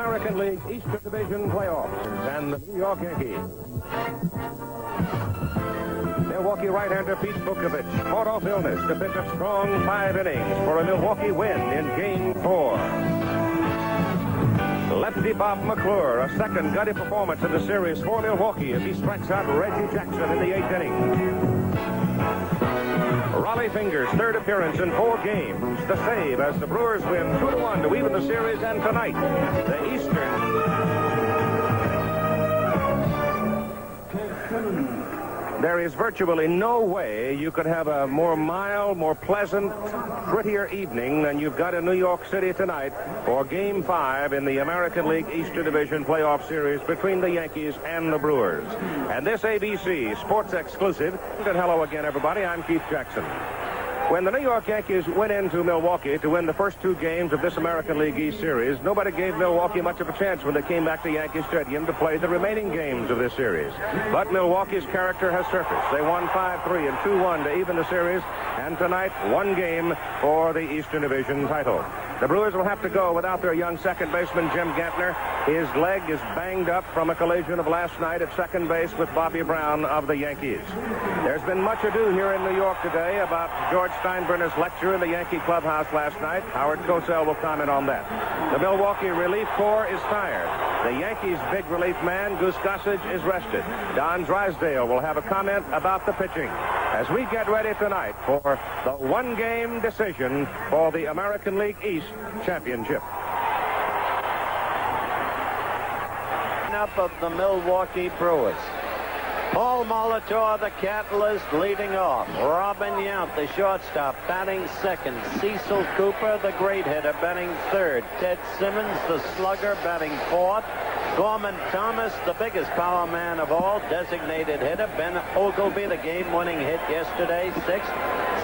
American League Eastern Division playoffs and the New York Yankees. Milwaukee right-hander Pete Vukovich fought off illness to pitch a strong 5 innings for a Milwaukee win in Game 4. Lefty Bob McClure, a second gutty performance in the series for Milwaukee as he strikes out Reggie Jackson in the 8th inning. Raleigh Fingers' third appearance in 4 games. The save as the Brewers win 2-1 to even the series, and tonight, the Eastern. There is virtually no way you could have a more mild, more pleasant, prettier evening than you've got in New York City tonight for Game 5 in the American League Eastern Division playoff series between the Yankees and the Brewers. And this ABC Sports exclusive. And hello again, everybody. I'm Keith Jackson. When the New York Yankees went into Milwaukee to win the first 2 games of this American League East series, nobody gave Milwaukee much of a chance when they came back to Yankee Stadium to play the remaining games of this series. But Milwaukee's character has surfaced. They won 5-3 and 2-1 to even the series, and tonight 1 game for the Eastern Division title. The Brewers will have to go without their young second baseman, Jim Gantner. His leg is banged up from a collision of last night at second base with Bobby Brown of the Yankees. There's been much ado here in New York today about George Steinbrenner's lecture in the Yankee clubhouse last night. Howard Cosell will comment on that. The Milwaukee relief corps is tired. The Yankees' big relief man, Goose Gossage, is rested. Don Drysdale will have a comment about the pitching as we get ready tonight for the 1-game decision for the American League East championship. Up of the Milwaukee Brewers. Paul Molitor, the catalyst, leading off. Robin Yount, the shortstop, batting second. Cecil Cooper, the great hitter, batting third. Ted Simmons, the slugger, batting fourth. Gorman Thomas, the biggest power man of all, designated hitter. Ben Ogilvy, the game-winning hit yesterday, sixth.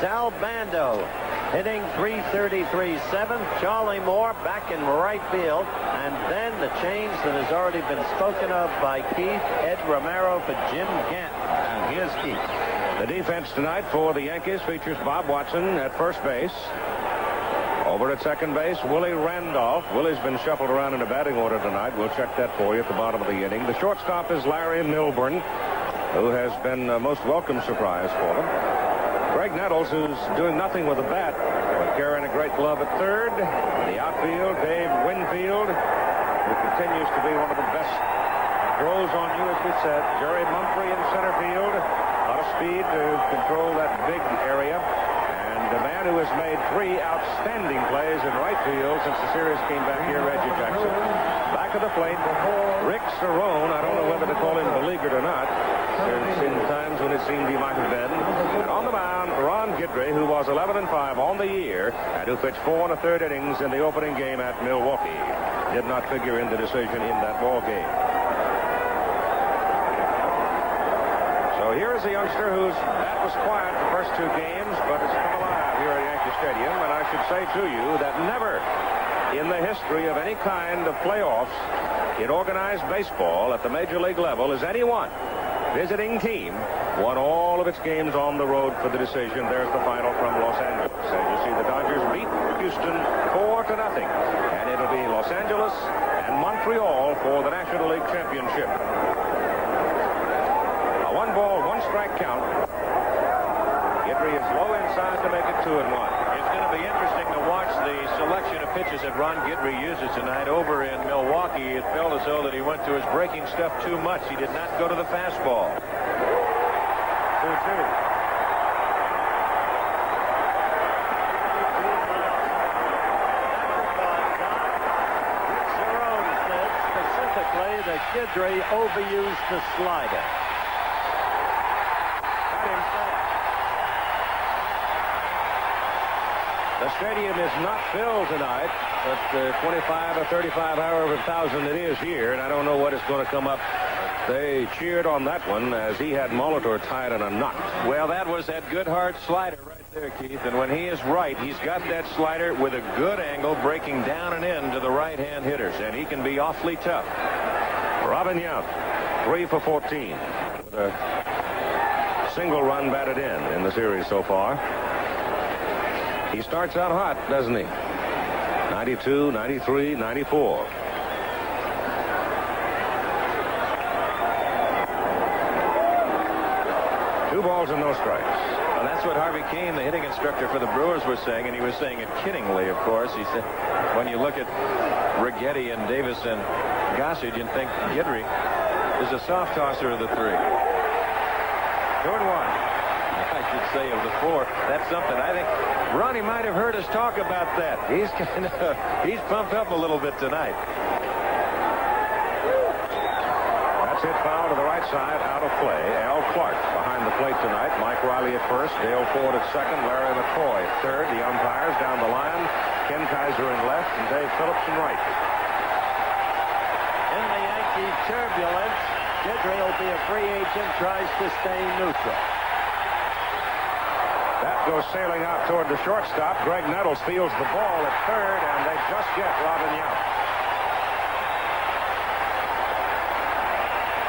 Sal Bando, hitting .333 seventh. Charlie Moore back in right field. And then the change that has already been spoken of by Keith, Ed Romero for Jim Gant. And here's Keith. The defense tonight for the Yankees features Bob Watson at first base. Over at second base, Willie Randolph. Willie's been shuffled around in a batting order tonight. We'll check that for you at the bottom of the inning. The shortstop is Larry Milburn, who has been a most welcome surprise for them. Greg Nettles, who's doing nothing with a bat, but carrying a great glove at third. The outfield, Dave Winfield, who continues to be one of the best throws on you, as we said. Jerry Mumphrey in center field. A lot of speed to control that big area. And the man who has made 3 outstanding plays in right field since the series came back here, Reggie Jackson. Back of the plate, Rick Cerrone. I don't know whether to call him beleaguered or not. There's been times when it seemed he might have been. And on the mound, Ron Guidry, who was 11-5 on the year, and who pitched 4 1/3 innings in the opening game at Milwaukee. Did not figure in the decision in that ball game. So here is a youngster whose bat was quiet the first 2 games, but it's come alive here at Yankee Stadium. And I should say to you that never in the history of any kind of playoffs in organized baseball at the major league level has anyone visiting team won all of its games on the road for the decision. There's the final from Los Angeles. And you see the Dodgers beat Houston 4-0. And it'll be Los Angeles and Montreal for the National League Championship. A 1-ball, 1-strike count. Guidry is low inside to make it 2-1. It's going to be interesting to watch the selection of pitches that Ron Guidry uses tonight. Over in Milwaukee, it felt as though that he went to his breaking stuff too much. He did not go to the fastball. 2-2. Cerrone said specifically that Guidry overused the slider. The stadium is not filled tonight, but 25 or 35, however thousand it is here, and I don't know what is going to come up. They cheered on that one as he had Molitor tied in a knot. Well, that was that good hard slider right there, Keith, and when he is right, he's got that slider with a good angle breaking down and in to the right-hand hitters, and he can be awfully tough. Robin Yount, 3 for 14, with a single run batted in the series so far. He starts out hot, doesn't he? 92, 93, 94. 2 balls and no strikes. Well, that's what Harvey Kane, the hitting instructor for the Brewers, was saying, and he was saying it kiddingly, of course. He said, when you look at Righetti and Davis and Gossage, you'd think Guidry is a soft tosser of the 3. 2-1. I should say of the 4. That's something. I think Ronnie might have heard us talk about that. He's pumped up a little bit tonight. That's hit foul to the right side, out of play. Al Clark behind the plate tonight. Mike Riley at first, Dale Ford at second, Larry McCoy at third. The umpires down the line, Ken Kaiser in left, and Dave Phillips in right. In the Yankee turbulence, Guidry will be a free agent, tries to stay neutral. That goes sailing out toward the shortstop. Greg Nettles fields the ball at third, and they just get Robin Yount.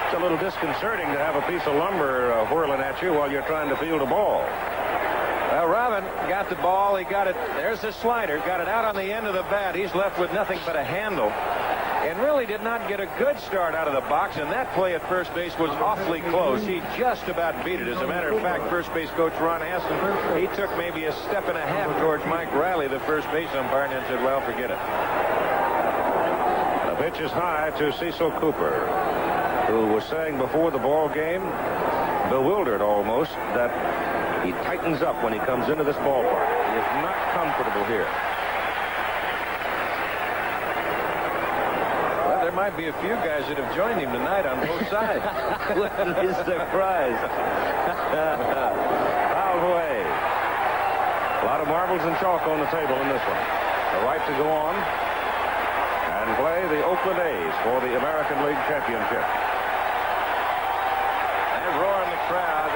It's a little disconcerting to have a piece of lumber whirling at you while you're trying to field a ball. Well, Robin got the ball. He got it. There's the slider. Got it out on the end of the bat. He's left with nothing but a handle. And really did not get a good start out of the box. And that play at first base was awfully close. He just about beat it. As a matter of fact, first base coach Ron Aston, he took maybe a step and a half towards Mike Riley, the first base umpire, and said, well, forget it. The pitch is high to Cecil Cooper, who was saying before the ball game, bewildered almost, that he tightens up when he comes into this ballpark. He is not comfortable here. Well, there might be a few guys that have joined him tonight on both sides. Wouldn't be surprised. Fouled away. A lot of marbles and chalk on the table in this one. The right to go on and play the Oakland A's for the American League Championship. Roar in the crowd.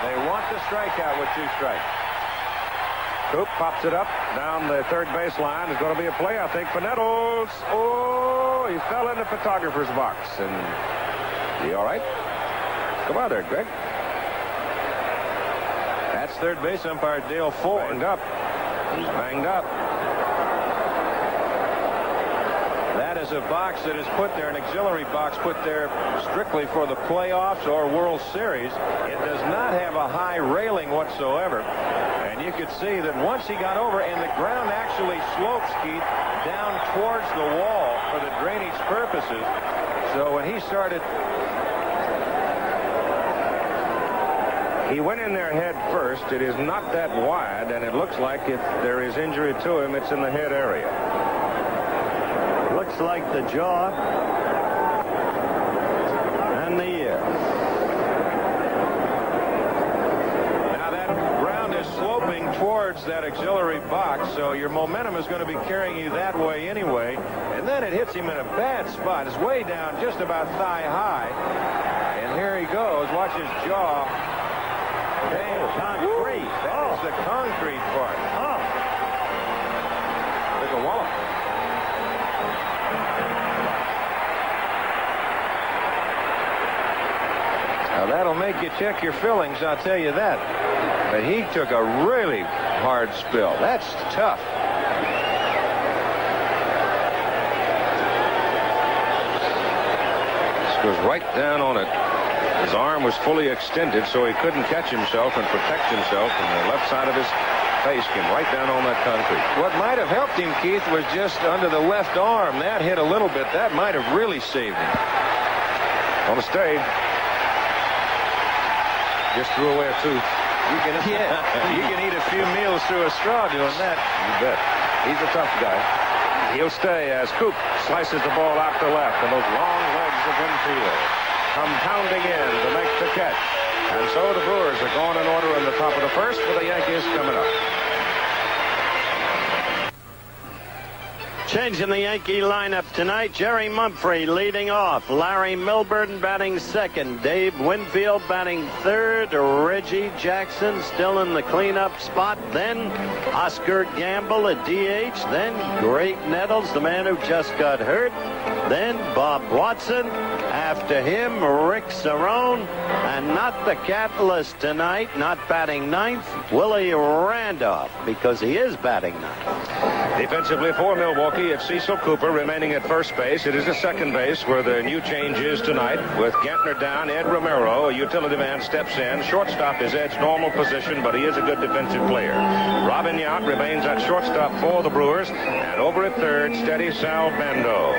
They want the strikeout with 2 strikes. Coop pops it up down the third base line. There's going to be a play, I think, for Nettles. Oh, he fell in the photographer's box. And he all right? Come on there, Greg. That's third base umpire Dale Ford. Banged up. He's banged up. That is a box that is put there, an auxiliary box put there strictly for the playoffs or World Series. It does not have a high railing whatsoever. And you could see that once he got over, and the ground actually slopes, Keith, down towards the wall for the drainage purposes. So when he started... He went in there head first. It is not that wide, and it looks like if there is injury to him, it's in the head area. Looks like the jaw and the ear. Now that ground is sloping towards that auxiliary box, so your momentum is going to be carrying you that way anyway. And then it hits him in a bad spot. It's way down, just about thigh high. And here he goes. Watch his jaw. Concrete. That is the concrete part. Oh. Like a wallop. Now that'll make you check your fillings, I'll tell you that. But he took a really hard spill. That's tough. This goes right down on it. His arm was fully extended, so he couldn't catch himself and protect himself, and the left side of his face came right down on that concrete. What might have helped him, Keith, was just under the left arm. That hit a little bit. That might have really saved him. On the stage. Just threw away a tooth. You can eat a few meals through a straw doing that. You bet. He's a tough guy. He'll stay as Coop slices the ball out to left, and those long legs of infield come pounding in to make the catch. And so the Brewers are going in order in the top of the first with the Yankees coming up. Change in the Yankee lineup tonight. Jerry Mumphrey leading off. Larry Milburn batting second. Dave Winfield batting third. Reggie Jackson still in the cleanup spot. Then Oscar Gamble at DH. Then Greg Nettles, the man who just got hurt. Then Bob Watson. After him, Rick Cerrone. And not the catalyst tonight, not batting ninth, Willie Randolph, because he is batting ninth. Defensively for Milwaukee, it's Cecil Cooper remaining at first base. It is the second base where the new change is tonight. With Gantner down, Ed Romero, a utility man, steps in. Shortstop is Ed's normal position, but he is a good defensive player. Robin Yount remains at shortstop for the Brewers. And over at third, steady Sal Bando.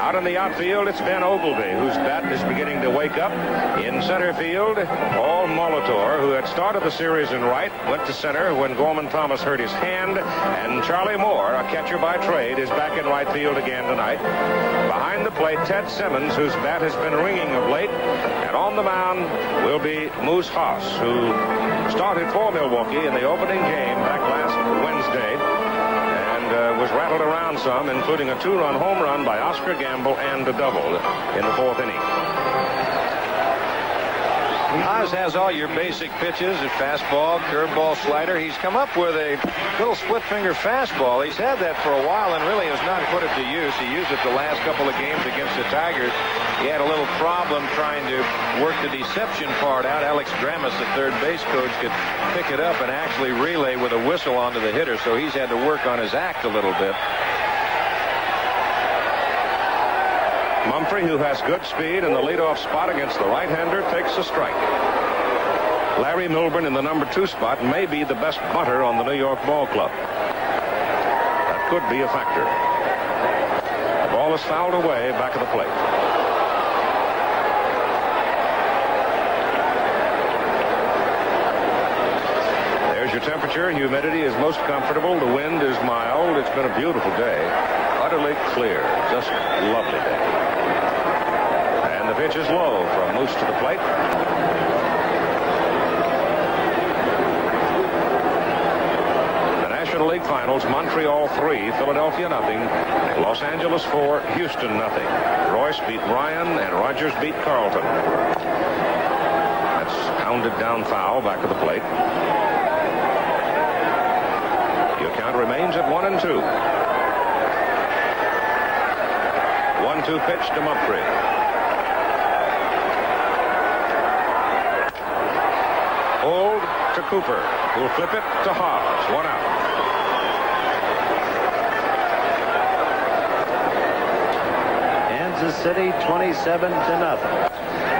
Out in the outfield, it's Ben Oglivie, whose bat is beginning to wake up. In center field, Paul Molitor, who had started the series in right, went to center when Gorman Thomas hurt his hand. And Charlie Moore, a catcher by trade, is back in right field again tonight. Behind the plate, Ted Simmons, whose bat has been ringing of late. And on the mound will be Moose Haas, who started for Milwaukee in the opening game back last Wednesday. Was rattled around some, including a 2-run home run by Oscar Gamble and a double in the fourth inning. Haas has all your basic pitches, a fastball, curveball, slider. He's come up with a little split finger fastball. He's had that for a while and really has not put it to use. He used it the last couple of games against the Tigers. He had a little problem trying to work the deception part out. Alex Dramus, the third base coach, could pick it up and actually relay with a whistle onto the hitter, so he's had to work on his act a little bit. Mumphrey, who has good speed in the leadoff spot against the right-hander, takes a strike. Larry Milburn in the number 2 spot may be the best butter on the New York ball club. That could be a factor. The ball is fouled away back of the plate. There's your temperature. Humidity is most comfortable. The wind is mild. It's been a beautiful day. Utterly clear. Just lovely day. And the pitch is low from Moose to the plate. The National League Finals, Montreal 3, Philadelphia nothing, Los Angeles 4, Houston nothing. Royce beat Ryan and Rogers beat Carlton. That's pounded down foul back of the plate. Your count remains at 1-2. 1-2 pitch to Mumphrey. Hold to Cooper, who'll flip it to Haas. 1 out. Kansas City 27-0.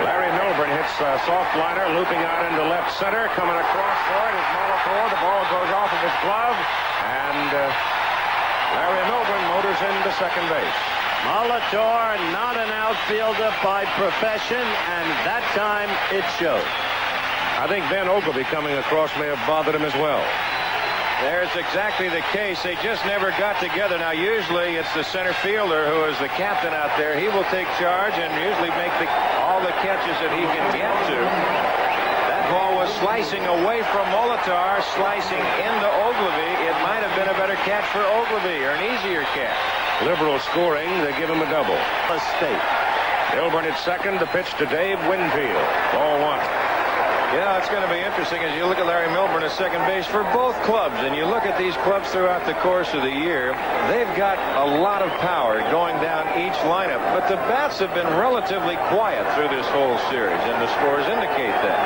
Larry Milburn hits a soft liner, looping out into left center. Coming across for it is Molitor. The ball goes off of his glove, and Larry Milburn motors into second base. Molitor, not an outfielder by profession, and that time it showed. I think Ben Oglivie coming across may have bothered him as well. There's exactly the case. They just never got together. Now, usually it's the center fielder who is the captain out there. He will take charge and usually make all the catches that he can get to. That ball was slicing away from Molitor, slicing into Oglivie. It might have been a better catch for Oglivie, or an easier catch. Liberal scoring, they give him a double. A state. Milburn at second, the pitch to Dave Winfield. Ball 1. Yeah, it's going to be interesting as you look at Larry Milburn at second base for both clubs, and you look at these clubs throughout the course of the year. They've got a lot of power going down each lineup, but the bats have been relatively quiet through this whole series, and the scores indicate that.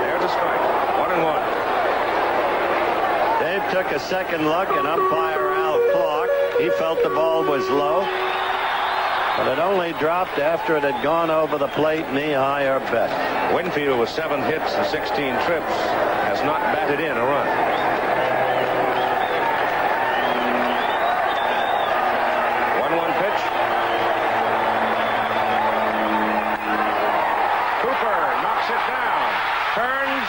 There's a strike. 1-1. Dave took a second look, and umpire Al Clark, he felt the ball was low. But it only dropped after it had gone over the plate knee-high or better. Winfield with 7 hits and 16 trips has not batted in a run. Pitch. Cooper knocks it down. Turns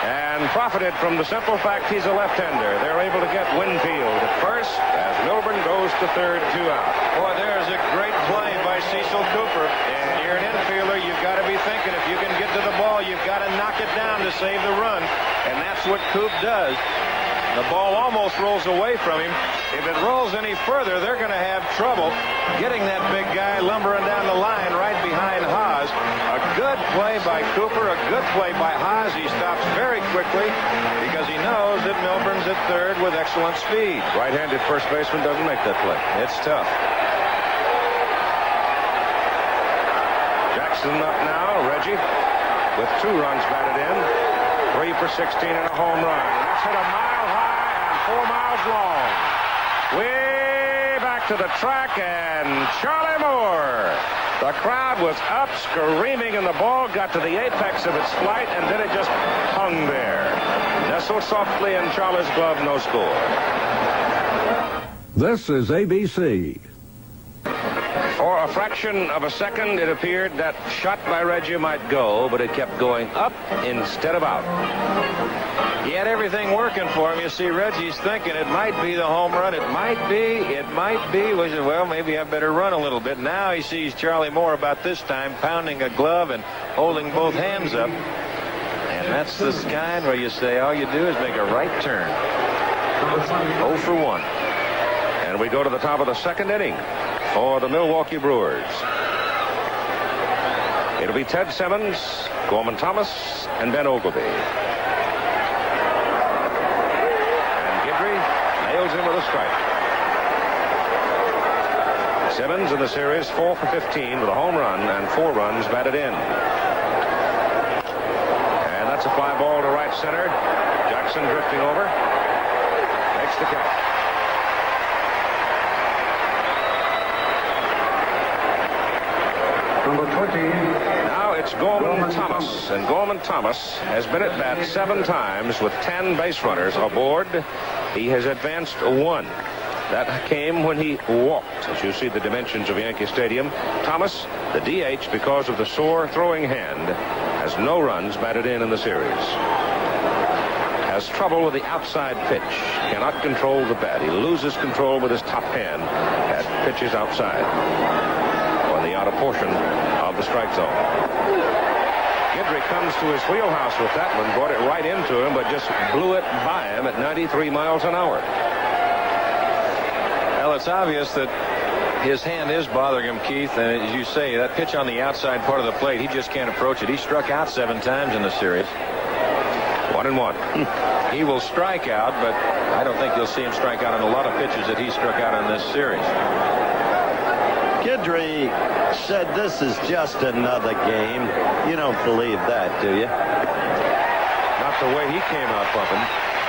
and profited from the simple fact he's a left-hander. They're able to get Winfield at first as Milburn goes to third, 2 out. Boy, there's a great play by Cecil Cooper. And you're an infielder, you've got to be thinking if you can get to the ball, you've got to knock it down to save the run. And that's what Coop does. The ball almost rolls away from him. If it rolls any further, they're going to have trouble getting that big guy lumbering down the line right behind Haas. A good play by Cooper, a good play by Haas. He stops very quickly because he knows that Milburn's at third with excellent speed. Right-handed first baseman doesn't make that play. It's tough. Jackson up now. Reggie with 2 runs batted in, 3 for 16 and a home run. That's hit a mile high and 4 miles long. Way back to the track, and Charlie Moore. The crowd was up screaming, and the ball got to the apex of its flight, and then it just hung there. Nestled softly in Charlie's glove, no score. This is ABC. For a fraction of a second, it appeared that shot by Reggie might go, but it kept going up instead of out. He had everything working for him. You see, Reggie's thinking it might be the home run. It might be. Well, maybe I better run a little bit. Now he sees Charlie Moore about this time pounding a glove and holding both hands up. And that's the kind where you say all you do is make a right turn. 0 for 1. And we go to the top of the second inning for the Milwaukee Brewers. It'll be Ted Simmons, Gorman Thomas, and Ben Ogleby. And Guidry nails him with a strike. Simmons in the series 4 for 15 with a home run and 4 runs batted in. And that's a fly ball to right center. Jackson drifting over. Makes the catch. Number 20. Now it's Gorman Thomas, and Gorman Thomas has been at bat 7 times with 10 base runners aboard. He has advanced 1. That came when he walked. As you see the dimensions of Yankee Stadium, Thomas, the DH, because of the sore throwing hand, has no runs batted in the series. Has trouble with the outside pitch. Cannot control the bat. He loses control with his top hand at pitches outside, on the outer portion of the strike zone. Guidry comes to his wheelhouse with that one, brought it right into him, but just blew it by him at 93 miles an hour. Well, it's obvious that his hand is bothering him, Keith, and as you say, that pitch on the outside part of the plate, he just can't approach it. He struck out 7 times in the series. 1-1. He will strike out, but I don't think you'll see him strike out on a lot of pitches that he struck out in this series. Guidry said this is just another game. You don't believe that, do you? Not the way he came out pumping.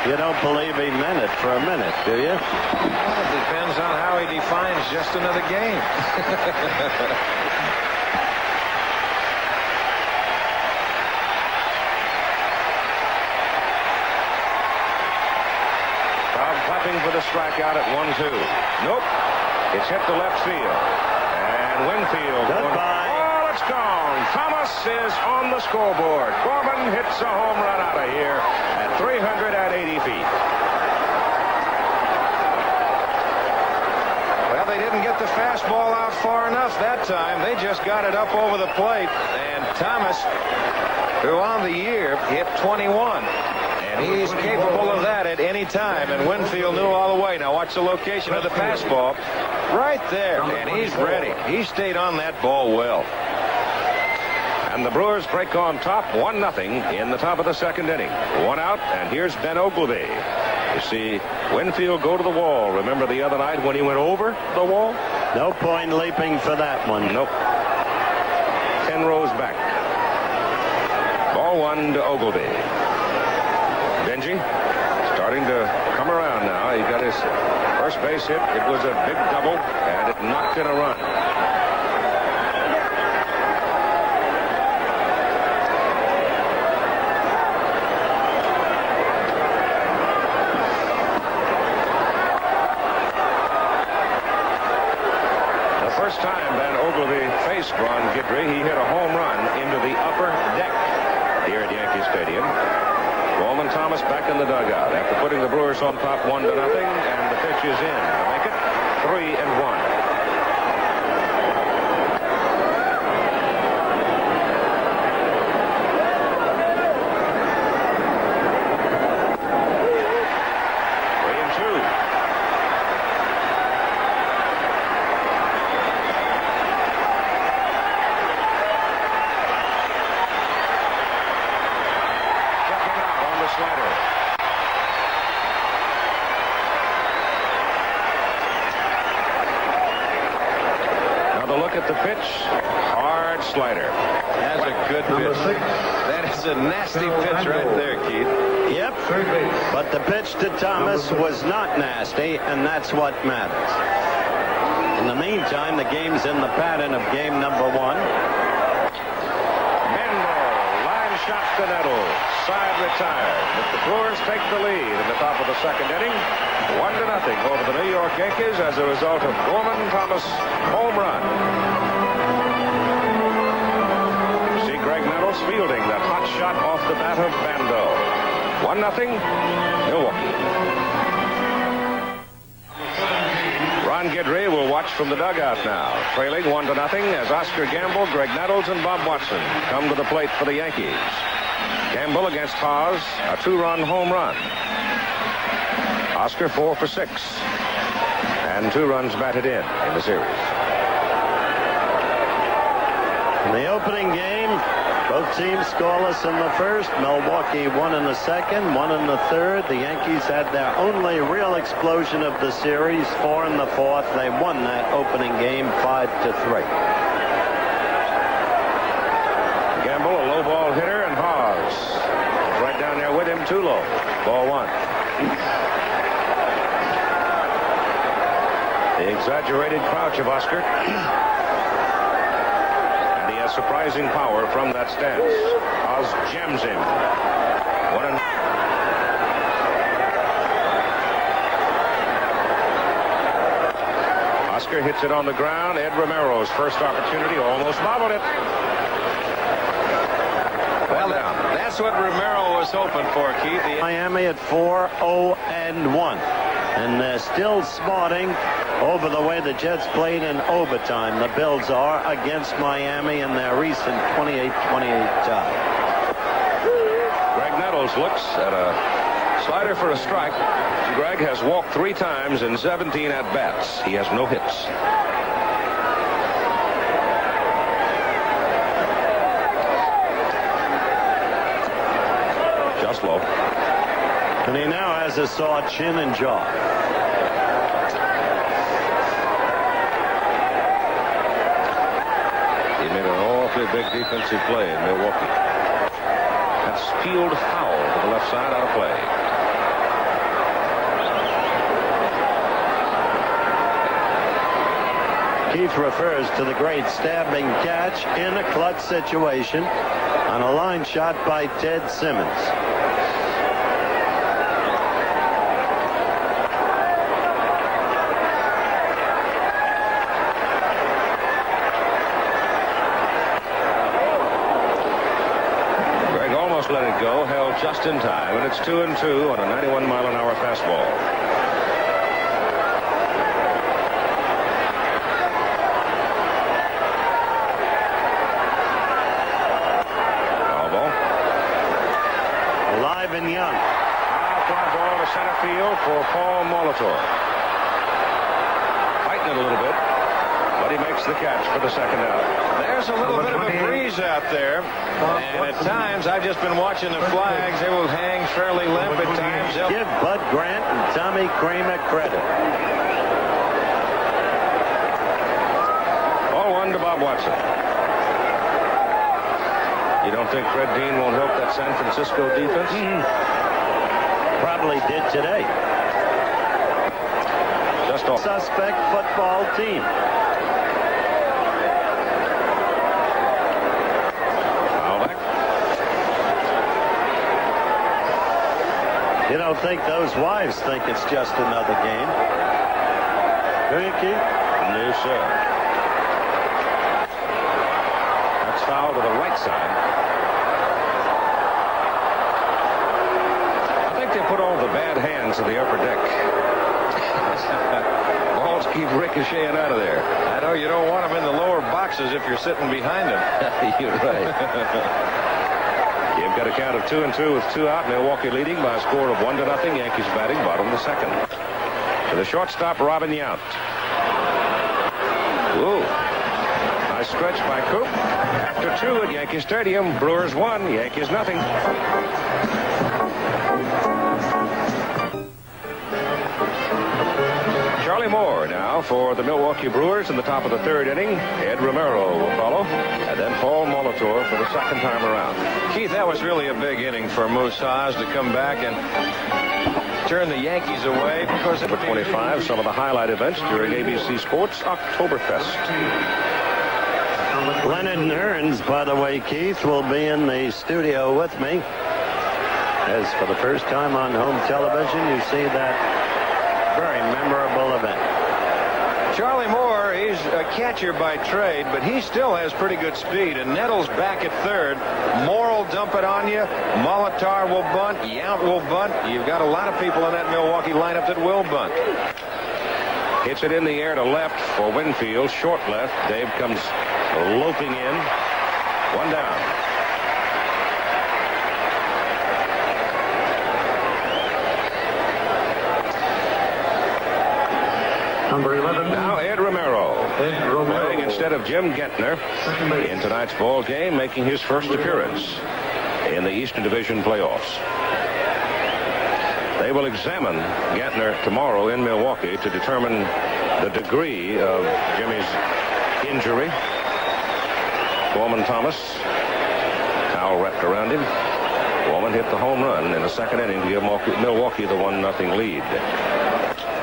You don't believe he meant it for a minute, do you? Well, it depends on how he defines just another game. Bob clapping for the strikeout at 1-2. Nope. It's hit to left field. And Winfield. Goodbye. Oh, it's gone. Thomas is on the scoreboard. Gorman hits a home run out of here at 380 feet. Well, they didn't get the fastball out far enough that time. They just got it up over the plate. And Thomas, who on the year hit 21. And he's capable of that at any time. And Winfield knew all the way. Now watch the location of the fastball. Right there. And he's ready. He stayed on that ball well. And the Brewers break on top 1-0 in the top of the second inning. 1 out, and here's Ben Ogleby. You see Winfield go to the wall. Remember the other night when he went over the wall? No point leaping for that one. Nope. 10 rows back. Ball 1 to Ogleby. Benji starting to come around now. He got his first base hit. It was a big double, and it knocked in a run. First time Ben Ogleby faced Ron Guidry, he hit a home run into the upper deck here at Yankee Stadium. Gorman Thomas back in the dugout after putting the Brewers on top 1-0, and the pitch is in to make it 3-1. Look at the pitch. Hard hard slider. That's a good pitch. That is a nasty pitch right there, Keith. Yep. But the pitch to Thomas was not nasty, and that's what matters. In the meantime, the game's in the pattern of game number 1. Mendel, line shot to Nettles. Side retired. But the Brewers take the lead in the top of the second inning. 1-0 over the New York Yankees as a result of Gorman Thomas home run. See Greg Nettles fielding that hot shot off the bat of Bando. 1-0 Milwaukee. Ron Guidry will watch from the dugout now. Trailing 1-0 as Oscar Gamble, Greg Nettles, and Bob Watson come to the plate for the Yankees. Gamble against Haas, a 2-run home run. Oscar 4 for 6. And 2 runs batted in the series. In the opening game, both teams scoreless in the first. Milwaukee won in the second, 1 in the third. The Yankees had their only real explosion of the series, 4 in the fourth. They won that opening game 5-3. Gamble, a low ball hitter, and Haas right down there with him, too low. Ball 1. The exaggerated crouch of Oscar. Surprising power from that stance. Oz jams him. Oscar hits it on the ground. Ed Romero's first opportunity, almost bobbled it. Well, that's what Romero was hoping for, Keith. Miami at 4-0-1. And they're still smarting over the way the Jets played in overtime. The Bills are against Miami in their recent 28-28 tie. Greg Nettles looks at a slider for a strike. Greg has walked 3 times in 17 at-bats. He has no hits. Just low. And he now has a sore chin and jaw. Big defensive play in Milwaukee. That's peeled foul to the left side, out of play. Keith refers to the great stabbing catch in a clutch situation on a line shot by Ted Simmons. Let it go, held just in time, and it's 2-2 on a 91-mile-an-hour fastball. Foul ball. Alive and young. Fly ball to center field for Paul Molitor. Fighting it a little bit, but he makes the catch for the second out. There's a little bit of a breeze out there, and at times I've just been watching the flags. They will hang fairly limp at times. Give Bud Grant and Tommy Kramer credit. Ball 1 to Bob Watson. You don't think Fred Dean won't help that San Francisco defense? Probably did today. Just off. Suspect football team. You don't think those wives think it's just another game? Do you, Keith? No, sir. That's foul to the right side. I think they put all the bad hands in the upper deck. Balls keep ricocheting out of there. I know you don't want them in the lower boxes if you're sitting behind them. You're right. You've got a count of 2-2 with 2 out. Milwaukee leading by a score of 1-0. Yankees batting bottom of the second. To the shortstop, Robin Yount. Ooh. Nice stretch by Coop. After 2 at Yankee Stadium, Brewers 1, Yankees nothing. Charlie Moore now for the Milwaukee Brewers in the top of the third inning. Ed Romero will follow, and then Paul Molitor for the second time around. Keith, that was really a big inning for Moose Haas to come back and turn the Yankees away. Because Number 25, some of the highlight events during ABC Sports Oktoberfest. Leonard Hearns, by the way, Keith, will be in the studio with me. As for the first time on home television, you see that very memorable event. Charlie Moore, he's a catcher by trade, but he still has pretty good speed. And Nettles back at third. Moore will dump it on you. Molitor will bunt. Yount will bunt. You've got a lot of people in that Milwaukee lineup that will bunt. Hits it in the air to left for Winfield. Short left. Dave comes loping in. One down. Number 11. Now Ed Romero. Ed Romero. Playing instead of Jim Gentner in tonight's ball game, making his first appearance in the Eastern Division playoffs. They will examine Gentner tomorrow in Milwaukee to determine the degree of Jimmy's injury. Gorman Thomas, towel wrapped around him. Gorman hit the home run in the second inning to give Milwaukee the 1-0 lead.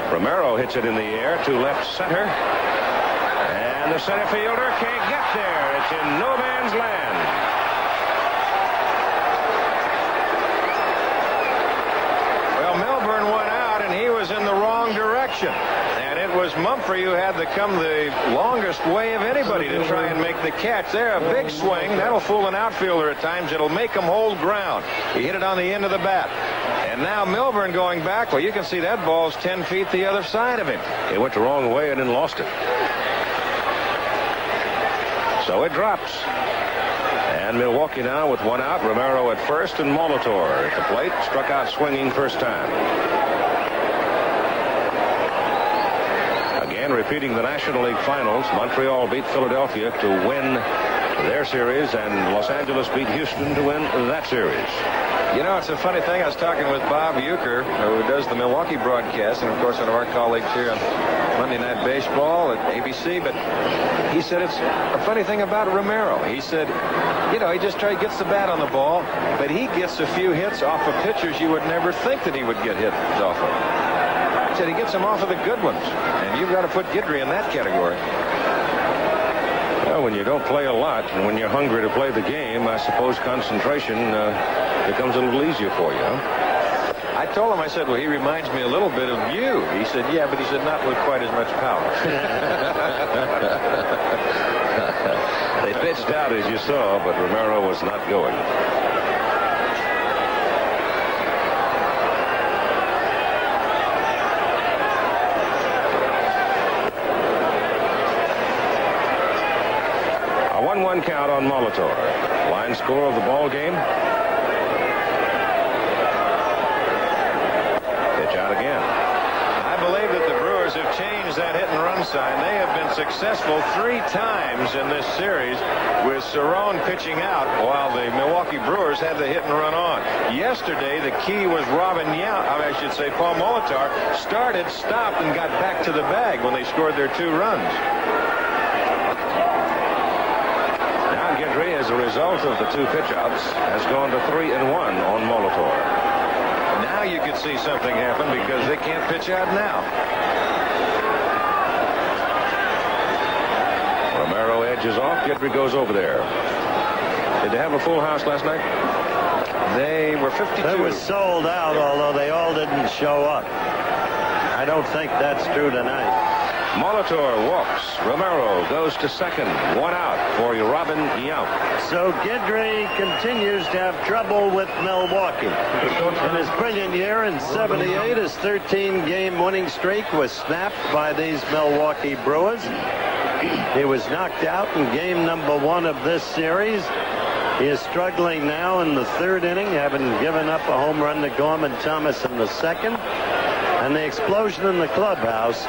Romero hits it in the air to left center. And the center fielder can't get there. It's in no man's land. Well, Milburn went out, and he was in the wrong direction. And it was Mumphrey who had to come the longest way of anybody to try and make the catch. There, a big swing. That'll fool an outfielder at times. It'll make him hold ground. He hit it on the end of the bat. And now Milburn going back. Well, you can see that ball's 10 feet the other side of him. He went the wrong way and then lost it. So it drops. And Milwaukee now with one out. Romero at first and Molitor at the plate. Struck out swinging first time. Again, repeating the National League Finals, Montreal beat Philadelphia to win their series, and Los Angeles beat Houston to win that series. You know, it's a funny thing. I was talking with Bob Euchre, who does the Milwaukee broadcast, and of course one of our colleagues here on Monday Night Baseball at ABC, but he said it's a funny thing about Romero. He said, you know, he just gets the bat on the ball, but he gets a few hits off of pitchers you would never think that he would get hits off of. He said he gets them off of the good ones, and you've got to put Guidry in that category. Well, when you don't play a lot and when you're hungry to play the game, I suppose concentration becomes a little easier for you, huh? I told him, I said, well, he reminds me a little bit of you. He said, yeah, but he said, not with quite as much power. They pitched out, as you saw, but Romero was not going. A 1-1 count on Molitor. Line score of the ball game. Pitch out again. I believe that the Brewers have changed that hit and run sign. They have been successful 3 times in this series with Cerrone pitching out while the Milwaukee Brewers had the hit and run on. Yesterday, the key was Paul Molitor started, stopped, and got back to the bag when they scored their 2 runs. As a result of the 2 pitch-outs, has gone to 3-1 on Molitor. Now you could see something happen because they can't pitch out now. Romero edges off. Guidry goes over there. Did they have a full house last night? They were 52. It was sold out, although they all didn't show up. I don't think that's true tonight. Molitor walks. Romero goes to second. 1 out for Robin Yount. So Guidry continues to have trouble with Milwaukee. In his brilliant year in '78, his 13-game winning streak was snapped by these Milwaukee Brewers. He was knocked out in game number 1 of this series. He is struggling now in the 3rd inning, having given up a home run to Gorman Thomas in the 2nd. And the explosion in the clubhouse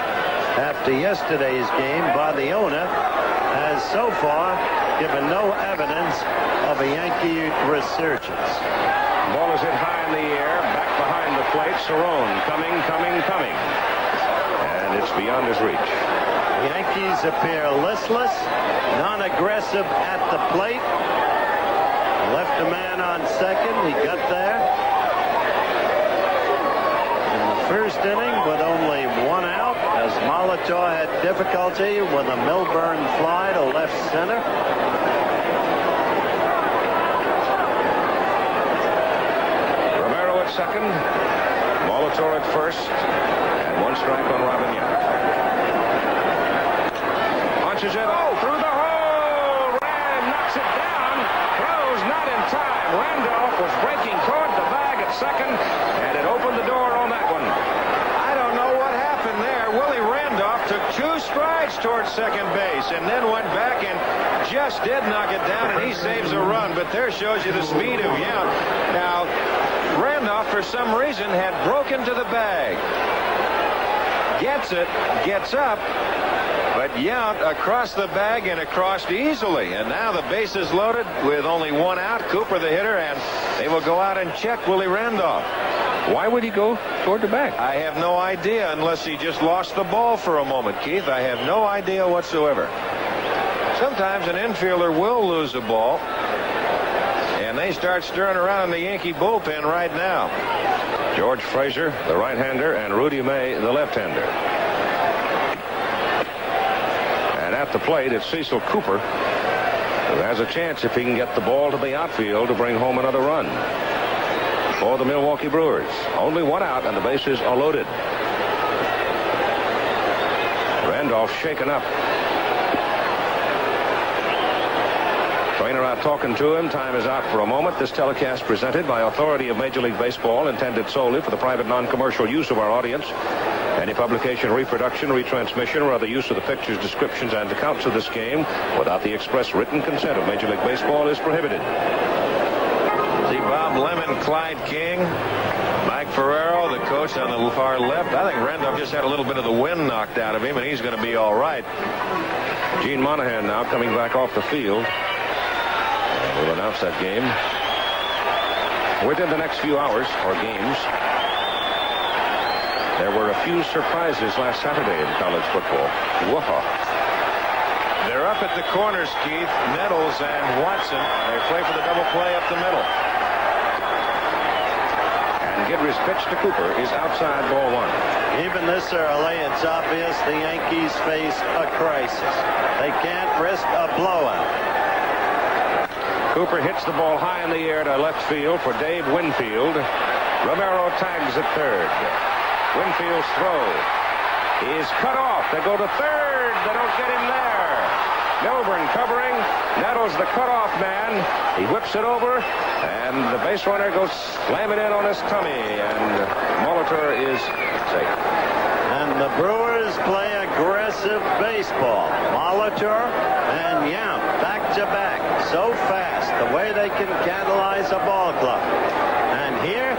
after yesterday's game by the owner has so far given no evidence of a Yankee resurgence. Ball is hit high in the air, back behind the plate. Cerrone coming. and it's beyond his reach. The Yankees appear listless, non-aggressive at the plate. Left a man on second. He got there in the first inning with only one out, as Molitor had difficulty with a Milburn fly to left center. Romero at second, Molitor at first, and one strike on Robin Yount. Punches it through the hole. Rand knocks it down. Throws not in time. Randolph was breaking toward the bag at second, and it opened the door on that one. I don't know what happened there. Willie Randolph took 2 strides towards second base and then went back and just did knock it down, and he saves a run. But there shows you the speed of Yount. Now, Randolph, for some reason, had broken to the bag. Gets it, gets up, but Yount across the bag and across easily. And now the base is loaded with only one out. Cooper, the hitter, and they will go out and check Willie Randolph. Why would he go toward the bag? I have no idea, unless he just lost the ball for a moment, Keith. I have no idea whatsoever. Sometimes an infielder will lose a ball, and they start stirring around in the Yankee bullpen right now. George Frazier, the right-hander, and Rudy May, the left-hander. And at the plate, it's Cecil Cooper, who has a chance, if he can get the ball to the outfield, to bring home another run. For the Milwaukee Brewers, only one out, and the bases are loaded. Randolph shaken up. Trainer out talking to him. Time is out for a moment. This telecast presented by authority of Major League Baseball, intended solely for the private non-commercial use of our audience. Any publication, reproduction, retransmission, or other use of the pictures, descriptions, and accounts of this game without the express written consent of Major League Baseball is prohibited. See Bob Lemon, Clyde King, Mike Ferrero, the coach on the far left. I think Randolph just had a little bit of the wind knocked out of him, and he's going to be all right. Gene Monahan now coming back off the field. We'll announce that game within the next few hours, or games. There were a few surprises last Saturday in college football. Whoa. They're up at the corners, Keith. Nettles and Watson. They play for the double play up the middle. And Gidry's pitch to Cooper is outside, ball 1. Even this early, it's obvious the Yankees face a crisis. They can't risk a blowout. Cooper hits the ball high in the air to left field for Dave Winfield. Romero tags at third. Winfield's throw is cut off. They go to third. They don't get him there. Milburn covering. Nettles the cutoff man. He whips it over, and the base runner goes slamming in on his tummy, and Molitor is safe. And the Brewers play aggressive baseball. Molitor and Yount back-to-back. So fast, the way they can catalyze a ball club. And here,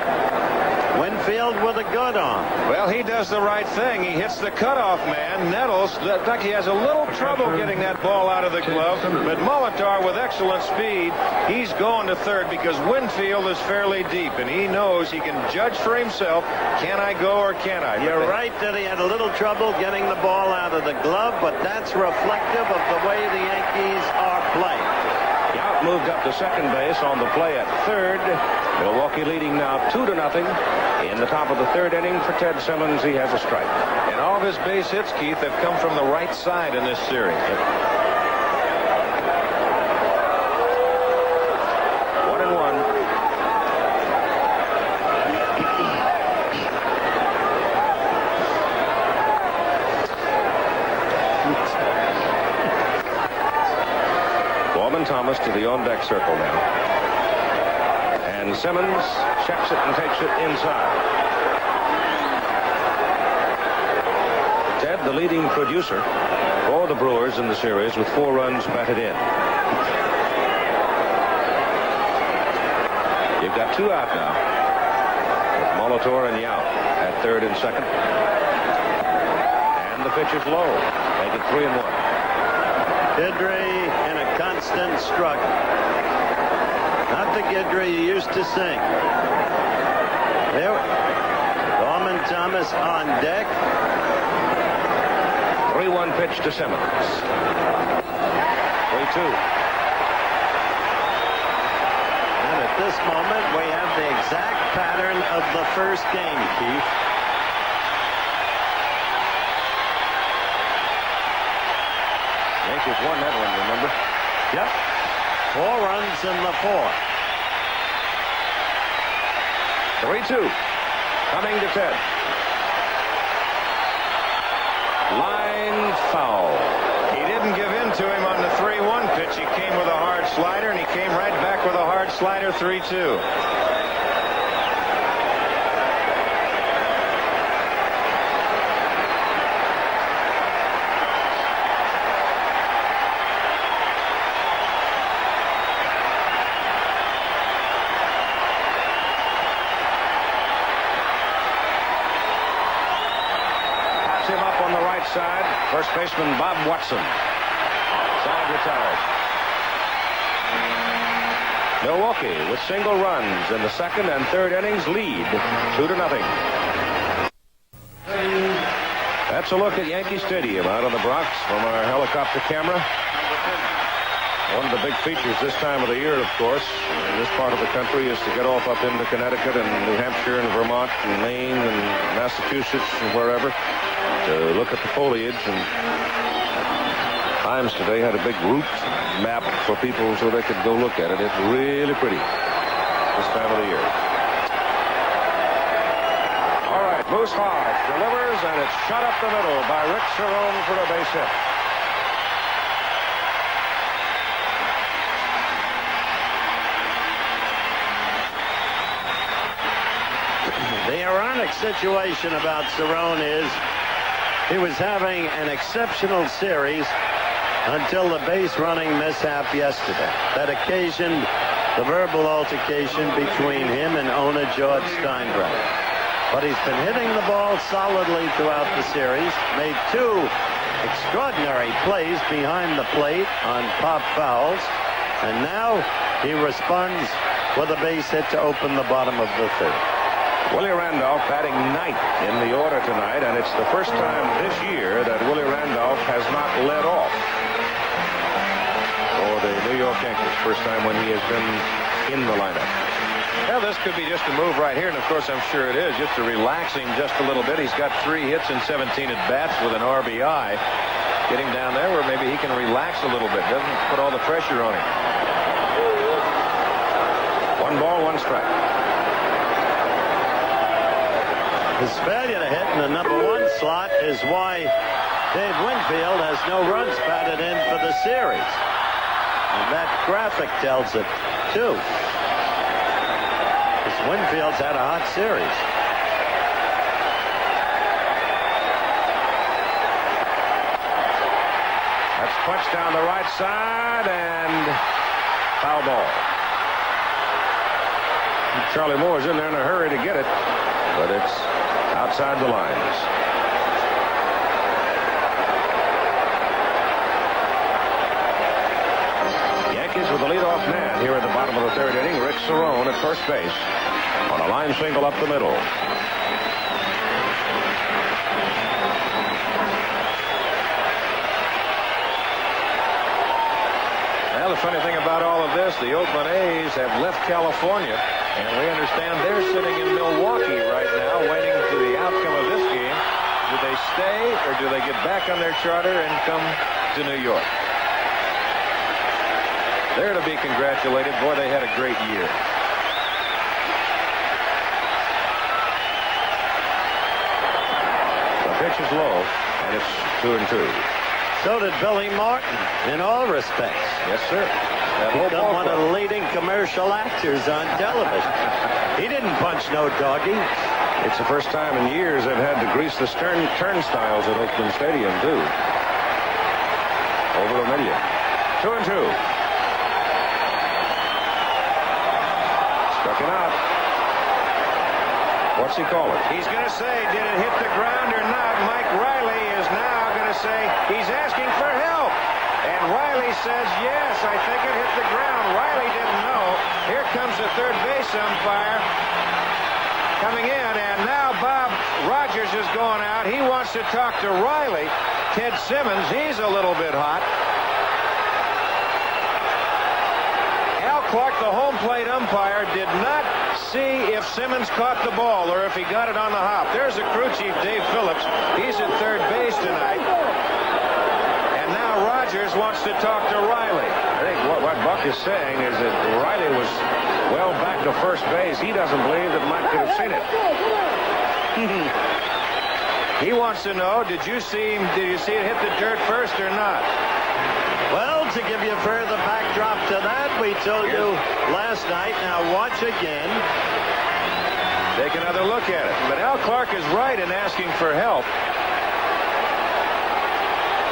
Winfield with a good arm. Well, he does the right thing. He hits the cutoff man. Nettles, in fact, he has a little trouble getting that ball out of the glove. But Molitor, with excellent speed, he's going to third because Winfield is fairly deep, and he knows he can judge for himself. Can I go or can I? You're right that he had a little trouble getting the ball out of the glove, but that's reflective of the way the Yankees are playing. Yount moved up to second base on the play at third. Milwaukee leading now 2-0. In the top of the third inning for Ted Simmons, he has a strike. And all of his base hits, Keith, have come from the right side in this series. 1-1. Borman Thomas to the on-deck circle now. And Simmons checks it and takes it inside. Ted, the leading producer for the Brewers in the series with 4 runs batted in. You've got 2 out now with Molitor and Yount at third and second. And the pitch is low. Make it 3-1. Gidry in a constant struggle. Not the Gidry you used to sing. There, Borman Thomas on deck. 3-1 pitch to Simmons. 3-2. And at this moment, we have the exact pattern of the first game, Keith. Yankees won that one, remember? Yep. 4 runs in the 4th. 3-2. Coming to Ted. Line foul. He didn't give in to him on the 3-1 pitch. He came with a hard slider, and he came right back with a hard slider, 3-2. Him up on the right side. First baseman Bob Watson. Side retired. Milwaukee with single runs in the second and third innings lead 2-0. That's a look at Yankee Stadium out on the Bronx from our helicopter camera. One of the big features this time of the year, of course, in this part of the country is to get off up into Connecticut and New Hampshire and Vermont and Maine and Massachusetts and wherever to look at the foliage. And Times today had a big route map for people so they could go look at it. It's really pretty this time of the year. All right, Moose Hogg delivers, and it's shot up the middle by Rick Cerrone for a base hit. The ironic situation about Cerrone is he was having an exceptional series until the base running mishap yesterday. That occasioned the verbal altercation between him and owner George Steinbrenner. But he's been hitting the ball solidly throughout the series, made 2 extraordinary plays behind the plate on pop fouls, and now he responds with a base hit to open the bottom of the 3rd. Willie Randolph batting 9th in the order tonight, and it's the first time this year that Willie Randolph has not led off for the New York Yankees. First time when he has been in the lineup. Well, this could be just a move right here, and of course I'm sure it is, just to relax him just a little bit. He's got 3 hits and 17 at-bats with an RBI. Get him down there where maybe he can relax a little bit. Doesn't put all the pressure on him. 1 ball, 1 strike. His failure to hit in the number 1 slot is why Dave Winfield has no runs batted in for the series. And that graphic tells it, too. Because Winfield's had a hot series. That's punched down the right side, and foul ball. Charlie Moore's in there in a hurry to get it, but it's outside the lines. Yankees with the leadoff man here at the bottom of the 3rd inning. Rick Cerrone at first base on a line single up the middle. Well, the funny thing about all of this, the Oakland A's have left California, and we understand they're sitting in Milwaukee right now waiting for the outcome of this game. Do they stay, or do they get back on their charter and come to New York? They're to be congratulated. Boy, they had a great year. The pitch is low, and it's 2-2. So did Billy Martin, in all respects. Yes, sir. That whole Become one of ballpark. the leading commercial actors on television. He didn't punch no doggy. It's the first time in years they've had to grease the turnstiles at Oakland Stadium, too. Over a million. 2-2. Struck him out. What's he call it? He's going to say, did it hit the ground or not? Mike Riley is now going to say he's asking for help. And Riley says, yes, I think it hit the ground. Riley didn't know. Here comes the third base umpire coming in. And now Bob Rogers is going out. He wants to talk to Riley. Ted Simmons, he's a little bit hot. Al Clark, the home plate umpire, did not see if Simmons caught the ball or if he got it on the hop. There's the crew chief, Dave Phillips. He's at third base tonight. And now Rogers wants to talk to Riley. I think what Buck is saying is that Riley was well back to first base. He doesn't believe that Mike could have seen it. He wants to know, did you see it hit the dirt first or not? Well, to give you further backdrop to that, we told you last night. Now watch again. Take another look at it. But Al Clark is right in asking for help.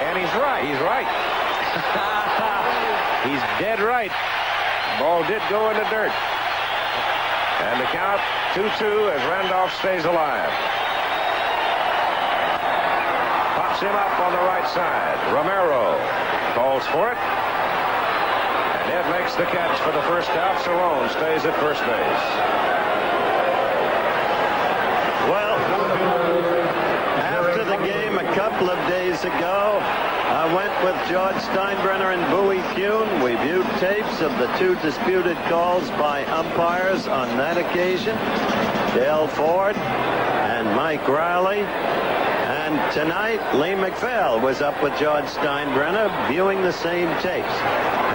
And he's right. He's right. He's dead right. Ball did go in the dirt. And the count 2-2 as Randolph stays alive. Pops him up on the right side. Romero calls for it. And Ed makes the catch for the first out. Cerrone stays at first base. Well, after the game a couple of days ago, I went with George Steinbrenner and Bowie Kuhn. We viewed tapes of the two disputed calls by umpires on that occasion, Dale Ford and Mike Riley. And tonight, Lee McPhail was up with George Steinbrenner viewing the same tapes.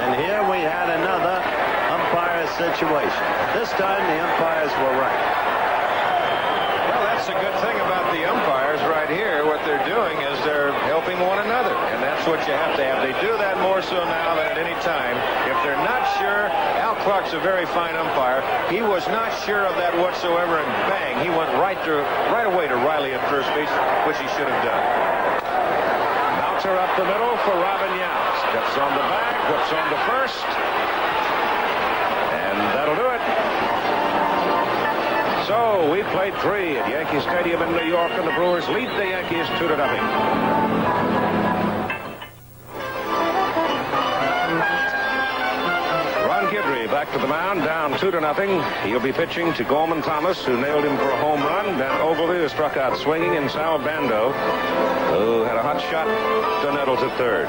And here we had another umpire situation. This time the umpires were right. Well, that's the good thing about the umpires right here. What they're doing is they're helping one another. And that's what you have to have. They do that more so now than at any time. If they're not sure, Al Clark's a very fine umpire. He was not sure of that whatsoever, and bang, he went right away to Riley at first base, which he should have done. Bouncer up the middle for Robin Yount. Steps on the bag, whips on to first. And that'll do it. So we played 3 at Yankee Stadium in New York, and the Brewers lead the Yankees 2-0. Ron Guidry back to the mound, down 2-0. He'll be pitching to Gorman Thomas, who nailed him for a home run. Dan Ogilvy, who struck out swinging, and Sal Bando, who had a hot shot to Nettles at third.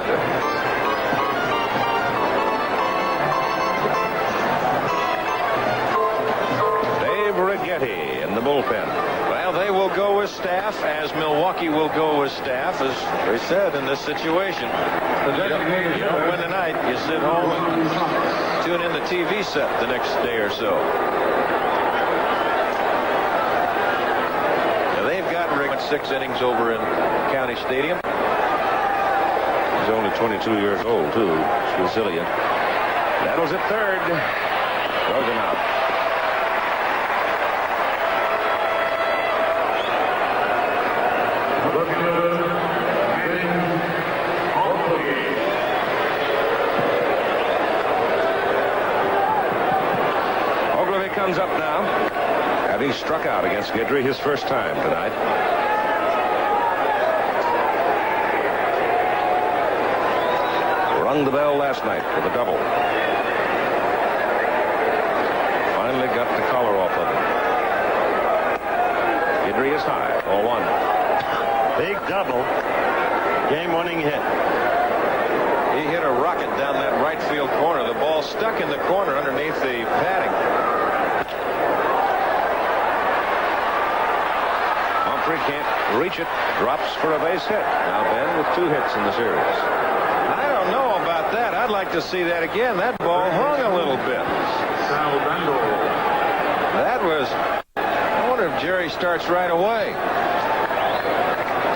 In the bullpen. Well, they will go with staff, as Milwaukee will go with staff, as they said in this situation. You don't win tonight, you sit home and tune in the TV set the next day or so. Now, they've got Rick 6 innings over in County Stadium. He's only 22 years old, too. Sicilian. Nettles at third. Throws him out. Comes up now, having struck out against Guidry his first time tonight. Rung the bell last night with a double. Finally got the collar off of him. Guidry is high, 0-1. Big double, game-winning hit. He hit a rocket down that right field corner. The ball stuck in the corner underneath the padding. Can't reach it, drops for a base hit. Now Ben with 2 hits in the series. I don't know about that. I'd like to see that again. That ball hung a little bit. That was, I wonder if Jerry starts right away.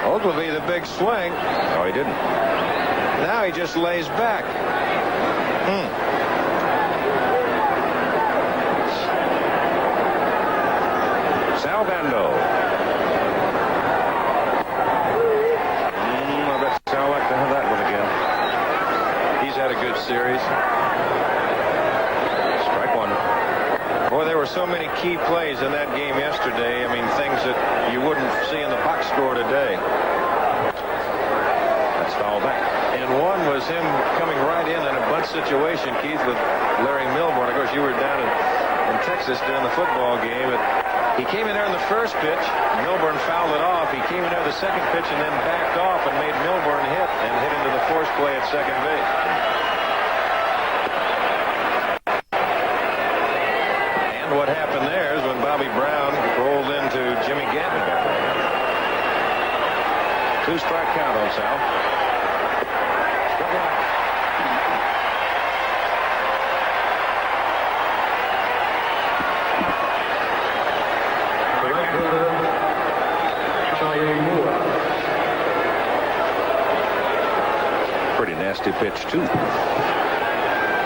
Ogilvy, the big swing. No, he didn't. Now he just lays back. Sal Bando. Series. Strike one. Boy, there were so many key plays in that game yesterday. I mean, things that you wouldn't see in the box score today. That's foul back. And one was him coming right in a bunt situation, Keith, with Larry Milbourne. Of course, you were down in Texas during the football game. He came in there in the first pitch. Milburn fouled it off. He came in there the second pitch and then backed off and made Milburn hit and hit into the force play at second base. And what happened there is when Bobby Brown rolled into Jimmy Gantner. 2-strike count on Sal. Struck him out. Pretty nasty pitch, too.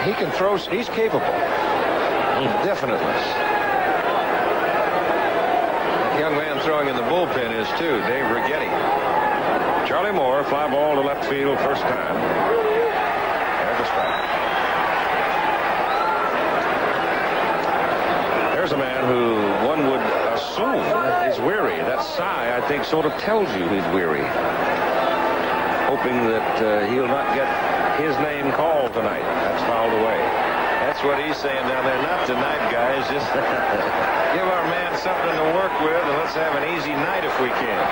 He can throw. He's capable. Definitely. That young man throwing in the bullpen is, too, Dave Righetti. Charlie Moore, fly ball to left field first time. There's a strike. There's a man who one would assume is weary. That sigh, I think, sort of tells you he's weary. Hoping that he'll not get his name called tonight. That's fouled away. That's what he's saying down there. Not tonight, guys. Just give our man something to work with, and let's have an easy night if we can.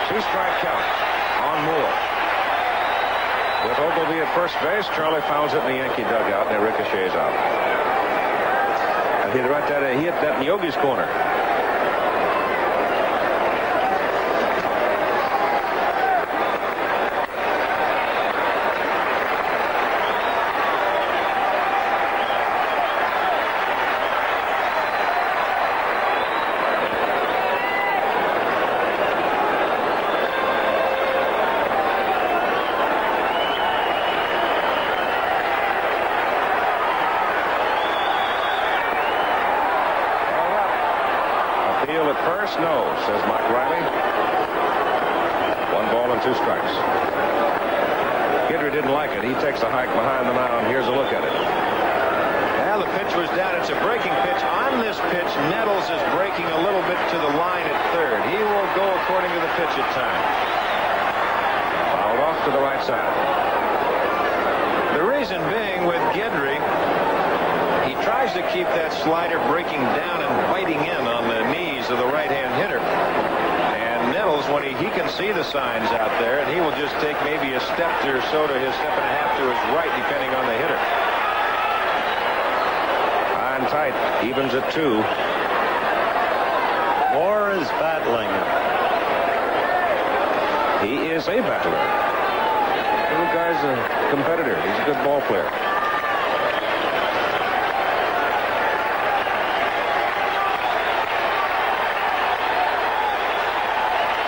Two-strike count on Moore. With Ogilvie at first base, Charlie fouls it in the Yankee dugout, and it ricochets out. And he hit that in Yogi's corner. No, says Mike Riley. 1 ball and 2 strikes. Guidry didn't like it. He takes a hike behind the mound. Here's a look at it. Well, the pitch was down. It's a breaking pitch. On this pitch, Nettles is breaking a little bit to the line at third. He will go according to the pitch at time. Fouled off to the right side. The reason being with Guidry, he tries to keep that slider breaking down and biting in on the knees of the right-hand hitter. And Nettles, when he can see the signs out there, and he will just take maybe a step or so to his step and a half to his right, depending on the hitter. High and tight, evens at 2. Moore is battling. He is a battler. Little guy's a competitor. He's a good ball player.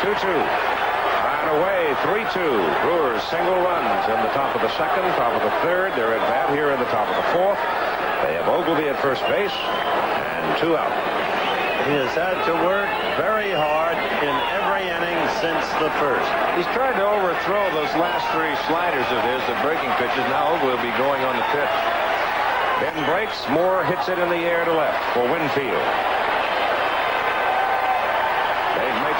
2-2. And away, 3-2. Brewers single runs in the top of the second, top of the third. They're at bat here in the top of the fourth. They have Ogilvie at first base and 2 out. He has had to work very hard in every inning since the first. He's tried to overthrow those last 3 sliders of his, the breaking pitches. Now Ogilvie will be going on the pitch. Ben breaks. Moore hits it in the air to left for Winfield.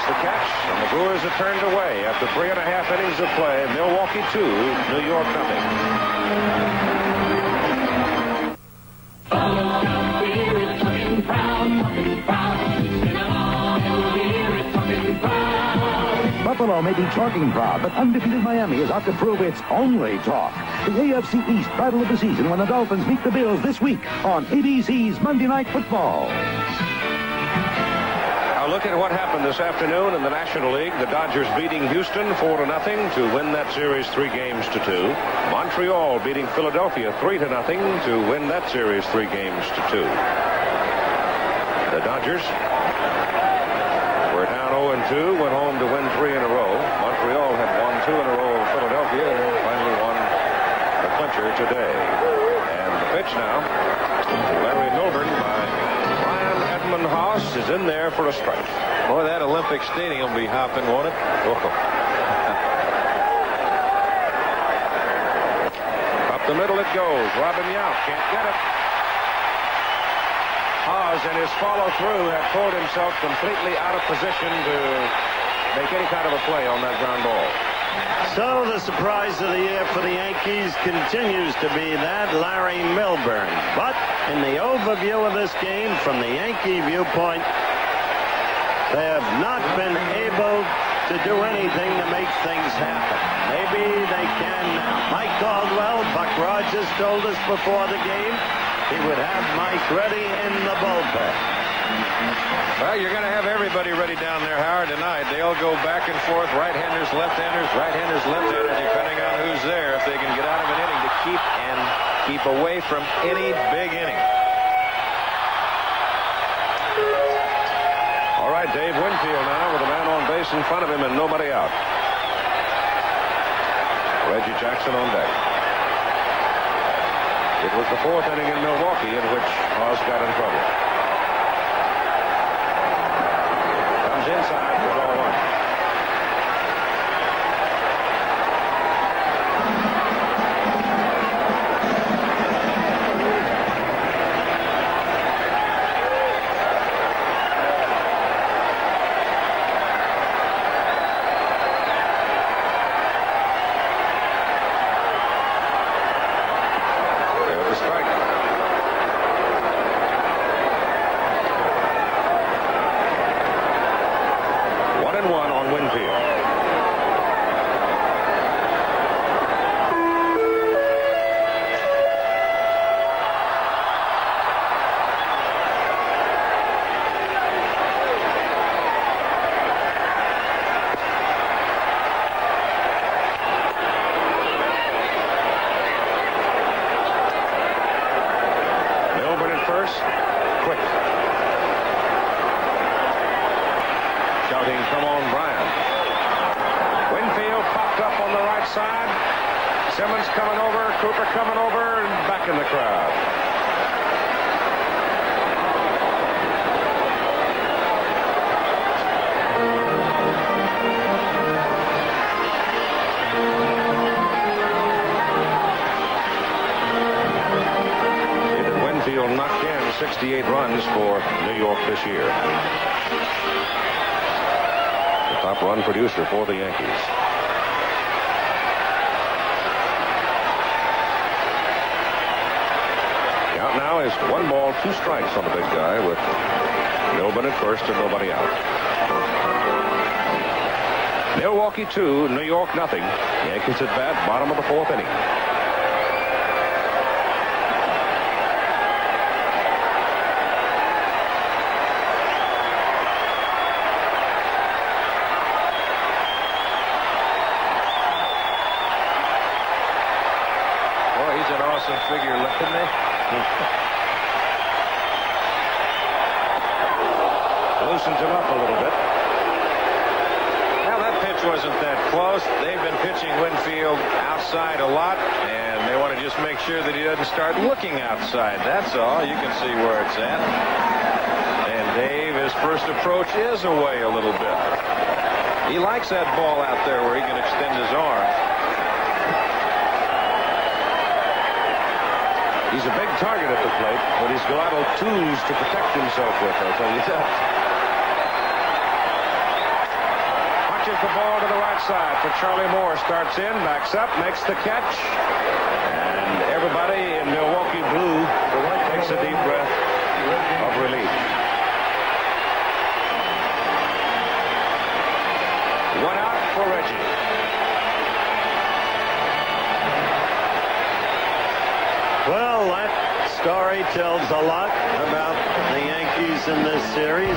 The catch, and the Brewers are turned away after 3.5 innings of play. Milwaukee 2, New York nothing. Buffalo may be talking proud, but undefeated Miami is out to prove it's only talk. The AFC East battle of the season when the Dolphins meet the Bills this week on ABC's Monday Night Football. Now look at what happened this afternoon in the National League. The Dodgers beating Houston 4-0 to win that series 3-2. Montreal beating Philadelphia 3-0 to win that series 3-2. The Dodgers were down 0-2, went home to win 3 in a row. Montreal had won 2 in a row of Philadelphia and finally won the clincher today. And the pitch now to Larry Milburn by Edmund Haas is in there for a strike. Boy, that Olympic Stadium will be hopping, won't it? Oh. Up the middle it goes. Robin Yount can't get it. Haas in his follow-through had pulled himself completely out of position to any kind of a play on that ground ball. So the surprise of the year for the Yankees continues to be that Larry Milburn. But in the overview of this game, from the Yankee viewpoint, they have not been able to do anything to make things happen. Maybe they can now. Mike Caldwell, Buck Rogers told us before the game he would have Mike ready in the bullpen. Well, you're going to have everybody ready down there, Howard, tonight. They'll go back and forth, right-handers, left-handers, right-handers, left-handers, depending on who's there, if they can get out of an inning to keep away from any big inning. All right, Dave Winfield now with a man on base in front of him and nobody out. Reggie Jackson on deck. It was the fourth inning in Milwaukee in which Oz got in trouble. Comes inside for ball one. Come on, Bryant. Winfield popped up on the right side. Simmons coming over, Cooper coming over, and back in the crowd. David Winfield knocked in 68 runs for New York this year. Top run producer for the Yankees. Count now is 1 ball, 2 strikes on the big guy with Milburn at first and nobody out. Milwaukee 2, New York nothing. Yankees at bat, bottom of the 4th inning. Figure looking there. Loosens him up a little bit. Well, that pitch wasn't that close. They've been pitching Winfield outside a lot, and they want to just make sure that he doesn't start looking outside. That's all. You can see where it's at. And Dave, his first approach is away a little bit. He likes that ball out there where he can extend his arm. He's a big target at the plate, but he's got a lot of tools to protect himself with, I'll tell you that. Punches the ball to the right side for Charlie Moore. Starts in, backs up, makes the catch. And everybody in Milwaukee blue takes a deep breath of relief. One out for Reggie. Well, that story tells a lot about the Yankees in this series.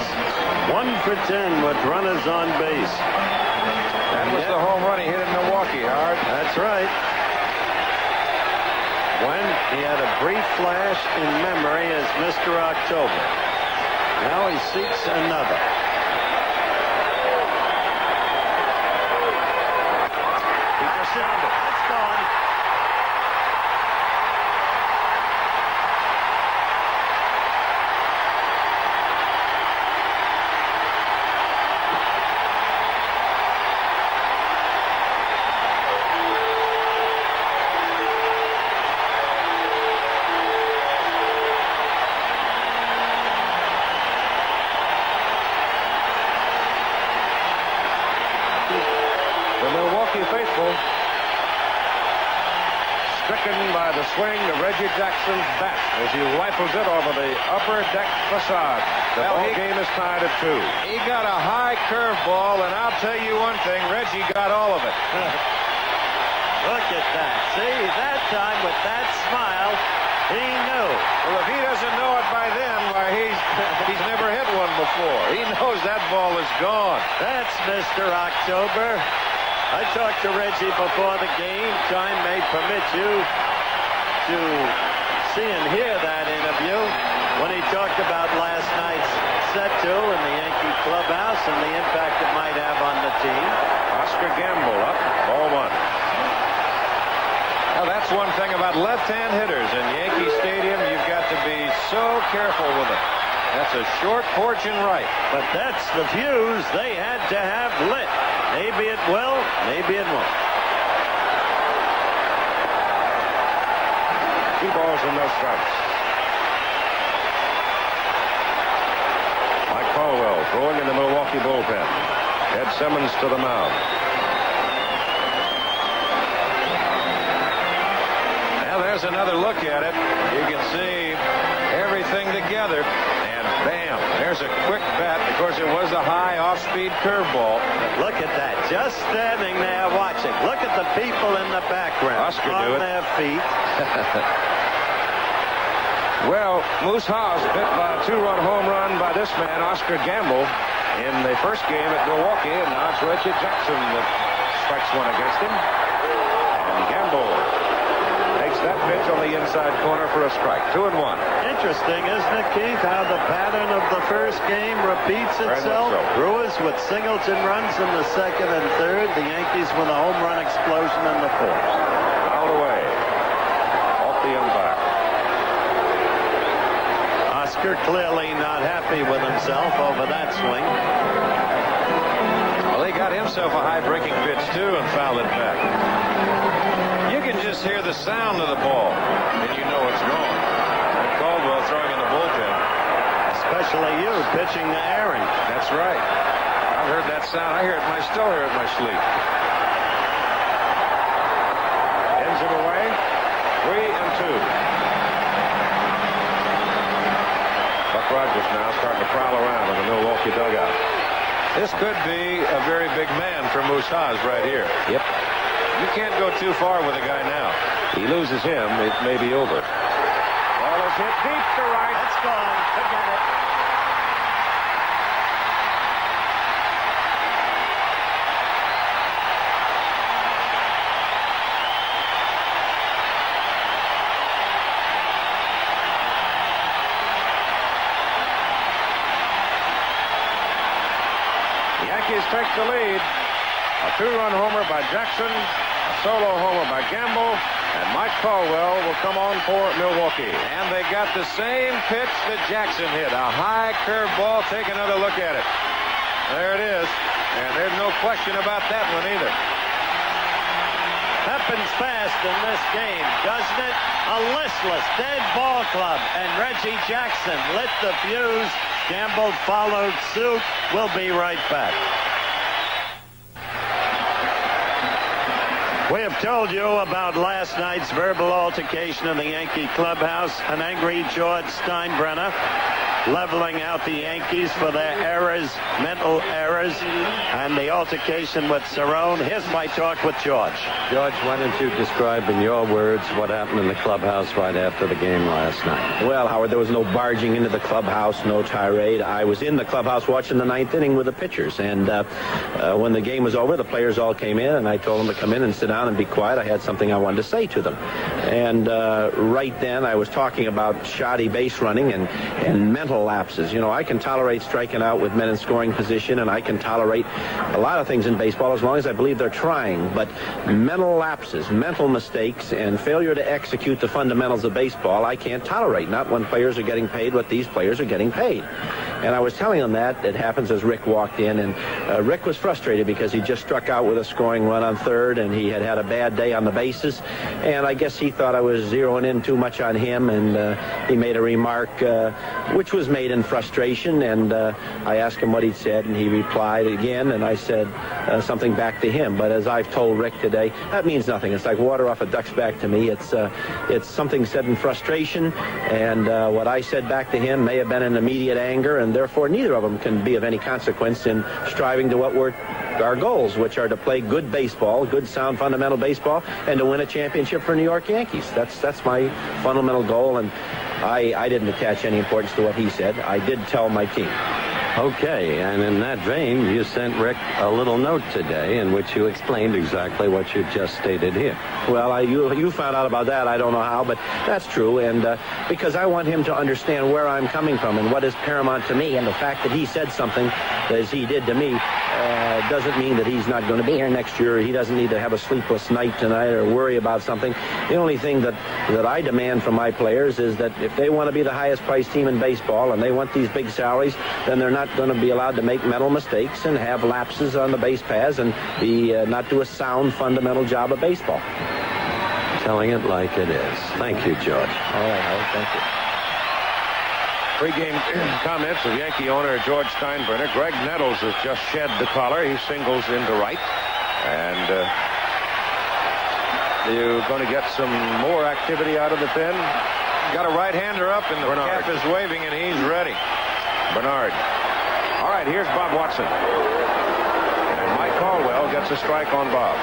1 for 10 with runners on base. That was the home run he hit in Milwaukee, Howard. That's right. When he had a brief flash in memory as Mr. October. Now he seeks another. He pursued it. It's gone. Milwaukee faithful stricken by the swing of Reggie Jackson's bat as he rifles it over the upper deck facade. The ball game is tied at 2. He got a high curveball, and I'll tell you one thing, Reggie got all of it. Look at that. See, that time with that smile, he knew. Well, if he doesn't know it by then, why, he's never hit one before. He knows that ball is gone. That's Mr. October. I talked to Reggie before the game. Time may permit you to see and hear that interview when he talked about last night's set two in the Yankee clubhouse and the impact it might have on the team. Oscar Gamble up, ball 1. Now, that's one thing about left-hand hitters in Yankee Stadium. You've got to be so careful with them. That's a short porch and right. But that's the fuse they had to have lit. Maybe it will, maybe it won't. 2 balls and no strikes. Mike Caldwell throwing in the Milwaukee bullpen. Ed Simmons to the mound. Now, there's another look at it. You can see everything together. And bam, there's a quick bat. Of course, it was a high off-speed curveball. Look at that. Just standing there watching. Look at the people in the background. Oscar on do it. their feet. Well, Moose Haas bit by a 2-run home run by this man, Oscar Gamble, in the first game at Milwaukee, and now it's Reggie Jackson that strikes one against him. And Gamble takes that pitch on the inside corner for a strike. 2-1. Interesting, isn't it, Keith, how the pattern of the first game repeats Very much itself? so. Brewers with Singleton runs in the second and third. The Yankees with a home run explosion in the fourth. Fouled away. Off the umpire. Oscar clearly not happy with himself over that swing. Well, he got himself a high breaking pitch, too, and fouled it back. You can just hear the sound of the ball, and you know it's gone. And Caldwell throwing in the bullpen. Especially you pitching to Aaron. That's right. I've heard that sound. I still hear it in my sleep. Ends him away. 3-2. Buck Rogers now starting to prowl around in the Milwaukee dugout. This could be a very big man for Moose Haas right here. Yep. You can't go too far with a guy now. He loses him, it may be over. Ball is hit deep to right. That's gone. Forget it. The Yankees take the lead. A 2-run homer by Jackson, a solo homer by Gamble, and Mike Caldwell will come on for Milwaukee. And they got the same pitch that Jackson hit. A high curve ball. Take another look at it. There it is. And there's no question about that one either. Happens fast in this game, doesn't it? A listless, dead ball club, and Reggie Jackson lit the fuse. Gamble followed suit. We'll be right back. We have told you about last night's verbal altercation in the Yankee clubhouse. An angry George Steinbrenner leveling out the Yankees for their errors, mental errors, and the altercation with Cerrone. Here's my talk with George. George, why don't you describe in your words what happened in the clubhouse right after the game last night? Well, Howard, there was no barging into the clubhouse, no tirade. I was in the clubhouse watching the ninth inning with the pitchers, and when the game was over, the players all came in, and I told them to come in and sit down and be quiet. I had something I wanted to say to them. And right then, I was talking about shoddy base running and mental lapses. You know, I can tolerate striking out with men in scoring position, and I can tolerate a lot of things in baseball as long as I believe they're trying. But mental lapses, mental mistakes, and failure to execute the fundamentals of baseball, I can't tolerate. Not when players are getting paid what these players are getting paid. And I was telling him that. It happens as Rick walked in, and Rick was frustrated because he just struck out with a scoring run on third, and he had a bad day on the bases. And I guess he thought I was zeroing in too much on him, and he made a remark which was made in frustration, and I asked him what he'd said, and he replied again, and I said something back to him. But as I've told Rick today, that means nothing. It's like water off a duck's back to me. It's something said in frustration, and what I said back to him may have been in immediate anger, and therefore neither of them can be of any consequence in striving to what were our goals, which are to play good baseball, good sound fundamental baseball, and to win a championship for New York Yankees. That's my fundamental goal, and I didn't attach any importance to what he said. I did tell my team. Okay, and in that vein, you sent Rick a little note today in which you explained exactly what you just stated here. Well, you found out about that. I don't know how, but that's true. And because I want him to understand where I'm coming from and what is paramount to me. And the fact that he said something as he did to me doesn't mean that he's not going to be here next year. He doesn't need to have a sleepless night tonight or worry about something. The only thing that I demand from my players is that if they want to be the highest priced team in baseball and they want these big salaries, then they're not going to be allowed to make mental mistakes and have lapses on the base paths and not do a sound fundamental job of baseball. Telling it like it is. Thank you, George. All right, Howard. Thank you. Pre-game comments of Yankee owner George Steinbrenner. Greg Nettles has just shed the collar. He singles into right. And you're going to get some more activity out of the pen. Got a right-hander up, and the Bernard. cap is waving, and he's ready. Bernard. All right, here's Bob Watson. And Mike Caldwell gets a strike on Bob.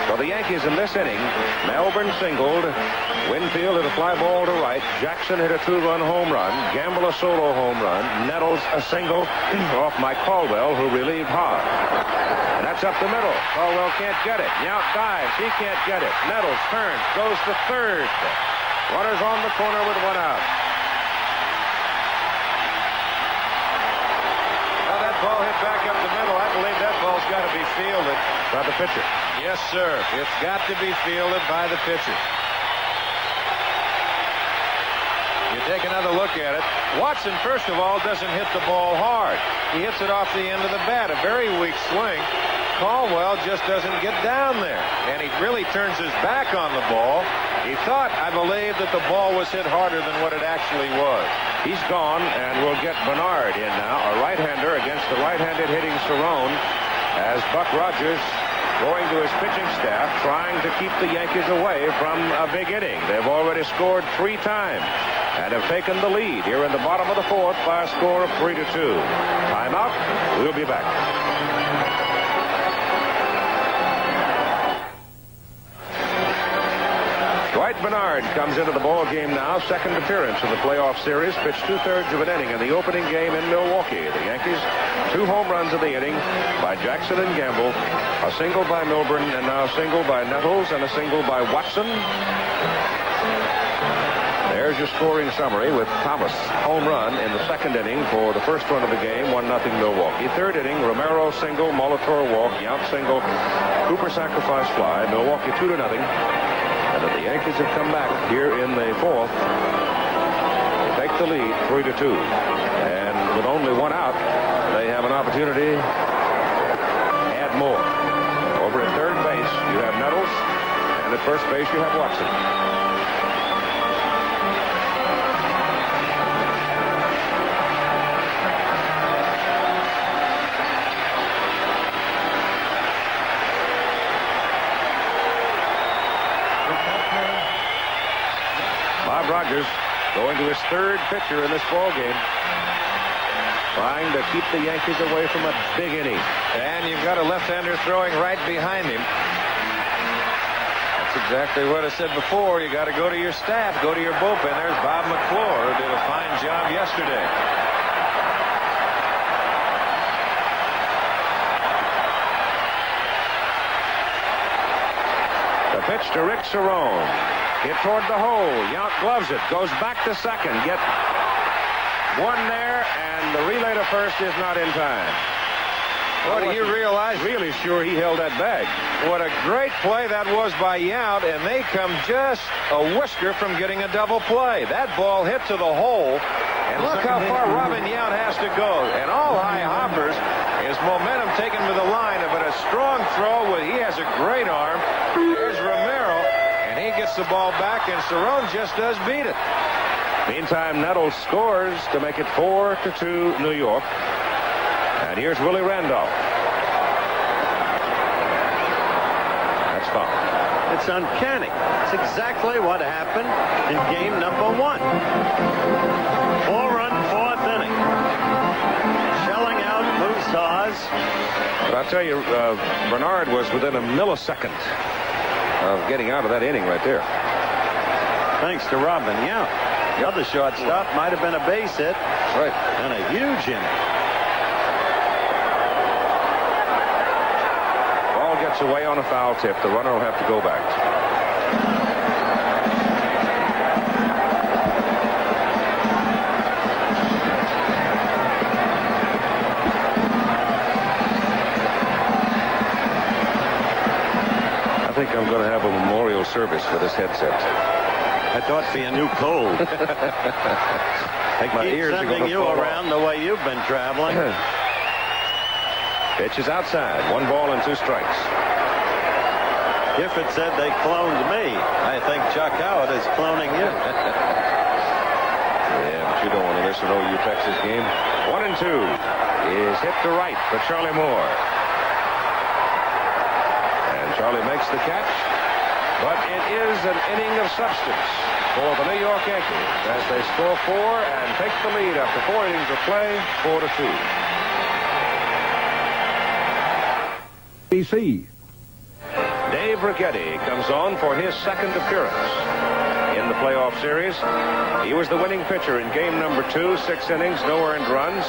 So the Yankees in this inning, Melbourne singled, Winfield hit a fly ball to right, Jackson hit a two-run home run, Gamble a solo home run, Nettles a single off Mike Caldwell, who relieved Hogg. And that's up the middle. Caldwell can't get it. Yount dives. He can't get it. Nettles turns, goes to third. Runners on the corner with one out. Well, that ball hit back up the middle. I believe that ball's got to be fielded. By the pitcher. Yes, sir. It's got to be fielded by the pitcher. You take another look at it. Watson, first of all, doesn't hit the ball hard. He hits it off the end of the bat. A very weak swing. Caldwell just doesn't get down there. And he really turns his back on the ball. He thought, I believe, that the ball was hit harder than what it actually was. He's gone, and we'll get Bernard in now, a right-hander against the right-handed hitting Cerrone, as Buck Rogers going to his pitching staff, trying to keep the Yankees away from a big inning. They've already scored 3 times and have taken the lead here in the bottom of the 4th by a score of 3-2. Timeout. We'll be back. Dwight Bernard comes into the ball game now. Second appearance in the playoff series. Pitched 2/3 of an inning in the opening game in Milwaukee. The Yankees, 2 home runs in the inning by Jackson and Gamble. A single by Milburn, and now a single by Nettles, and a single by Watson. There's your scoring summary with Thomas home run in the second inning for the first run of the game, 1-0 Milwaukee. Third inning, Romero single, Molitor walk, Yount single, Cooper sacrifice fly, Milwaukee 2-0. And the Yankees have come back here in the 4th to take the lead 3-2. And with only 1 out, they have an opportunity to add more. Over at third base, you have Nettles, and at first base, you have Watson. Rogers going to his 3rd pitcher in this ball game, trying to keep the Yankees away from a big inning. And you've got a left-hander throwing right behind him. That's exactly what I said before. You got to go to your staff, go to your bullpen. There's Bob McClure, who did a fine job yesterday. The pitch to Rick Cerrone. Hit toward the hole. Yount gloves it. Goes back to second. Get one there, and the relay to first is not in time. Well, do you realize? Really sure he held that bag. What a great play that was by Yount, and they come just a whisker from getting a double play. That ball hit to the hole, And look how far Robin Yount has to go. And all high hoppers is momentum taken to the line, but a strong throw. He has a great arm. There's Romero, and he gets the ball back, and Cerrone just does beat it. Meantime, Nettles scores to make it 4-2 New York. And here's Willie Randolph. That's foul. It's uncanny. It's exactly what happened in game number 1. 4-run, 4th inning. Shelling out Moose Haws. But I'll tell you, Bernard was within a millisecond of getting out of that inning right there. Thanks to Robin Yount. The other shortstop might have been a base hit. Right. And a huge inning. Ball gets away on a foul tip. The runner will have to go back. I think I'm going to have a memorial service for this headset. I thought for your new cold. I think my ears are going to you fall around off. the way you've been traveling. Pitch is outside. 1 ball and 2 strikes. If it said they cloned me, I think Chuck Howard is cloning you. Yeah, but you don't want to miss an OU Texas game. 1-2 is hit to right for Charlie Moore. And Charlie makes the catch. But it is an inning of substance for the New York Yankees as they score 4 and take the lead after 4 innings of play, 4-2. BC. Dave Righetti comes on for his second appearance in the playoff series. He was the winning pitcher in game number 2, 6 innings, no earned runs.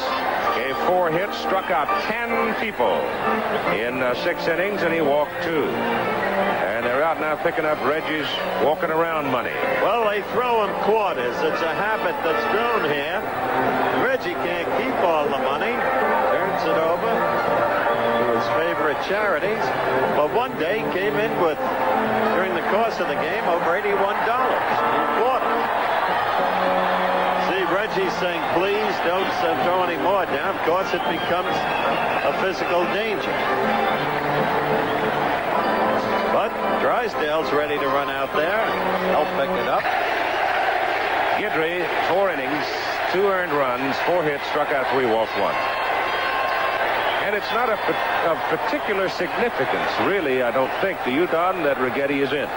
Gave 4 hits, struck out 10 people in 6 innings, and he walked 2. And they're out now picking up Reggie's walking around money. Well, they throw him quarters. It's a habit that's grown here. Reggie can't keep all the money. Turns it over to his favorite charities. But one day came in with, during the course of the game, over $81 in quarters. See, Reggie's saying, please don't throw any more down. Of course, it becomes a physical danger. But Drysdale's ready to run out there. Help pick it up. Guidry, 4 innings, 2 earned runs, 4 hits, struck out 3, walked 1. And it's not of particular significance, really, I don't think, to you, Don, that Righetti is in.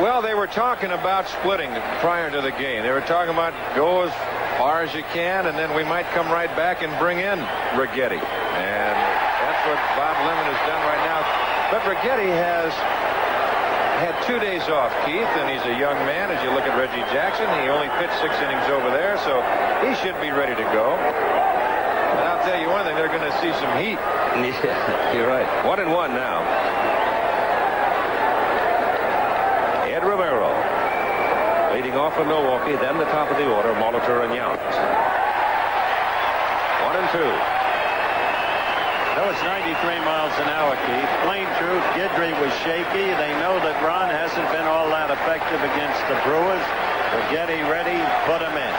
Well, they were talking about splitting prior to the game. They were talking about go as far as you can, and then we might come right back and bring in Righetti. And that's what Bob Lemon has done right now. But Righetti has had 2 days off, Keith, and he's a young man. As you look at Reggie Jackson, he only pitched 6 innings over there, so he should be ready to go. And I'll tell you one thing, they're going to see some heat. Yeah, you're right. 1-1 now. Ed Romero leading off for Milwaukee, then the top of the order, Molitor and Yount. 1-2. That was 93 miles an hour, Keith. Plain truth, Guidry was shaky. They know that Ron hasn't been all that effective against the Brewers. Righetti ready, put him in.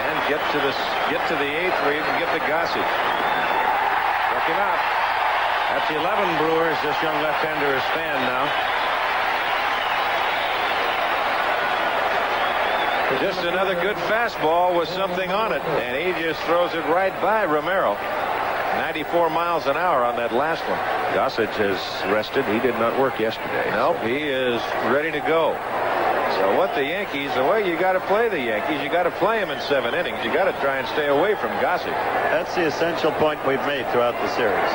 And get to the 8th where you can get the Gossage. Struck him out. That's 11 Brewers this young left-hander is fanned now. Just another good fastball with something on it, and he just throws it right by Romero. 94 miles an hour on that last one. Gossage has rested. He did not work yesterday. Nope, he is ready to go. So what the Yankees, the way you got to play the Yankees, you got to play them in 7 innings. You got to try and stay away from Gossage. That's the essential point we've made throughout the series.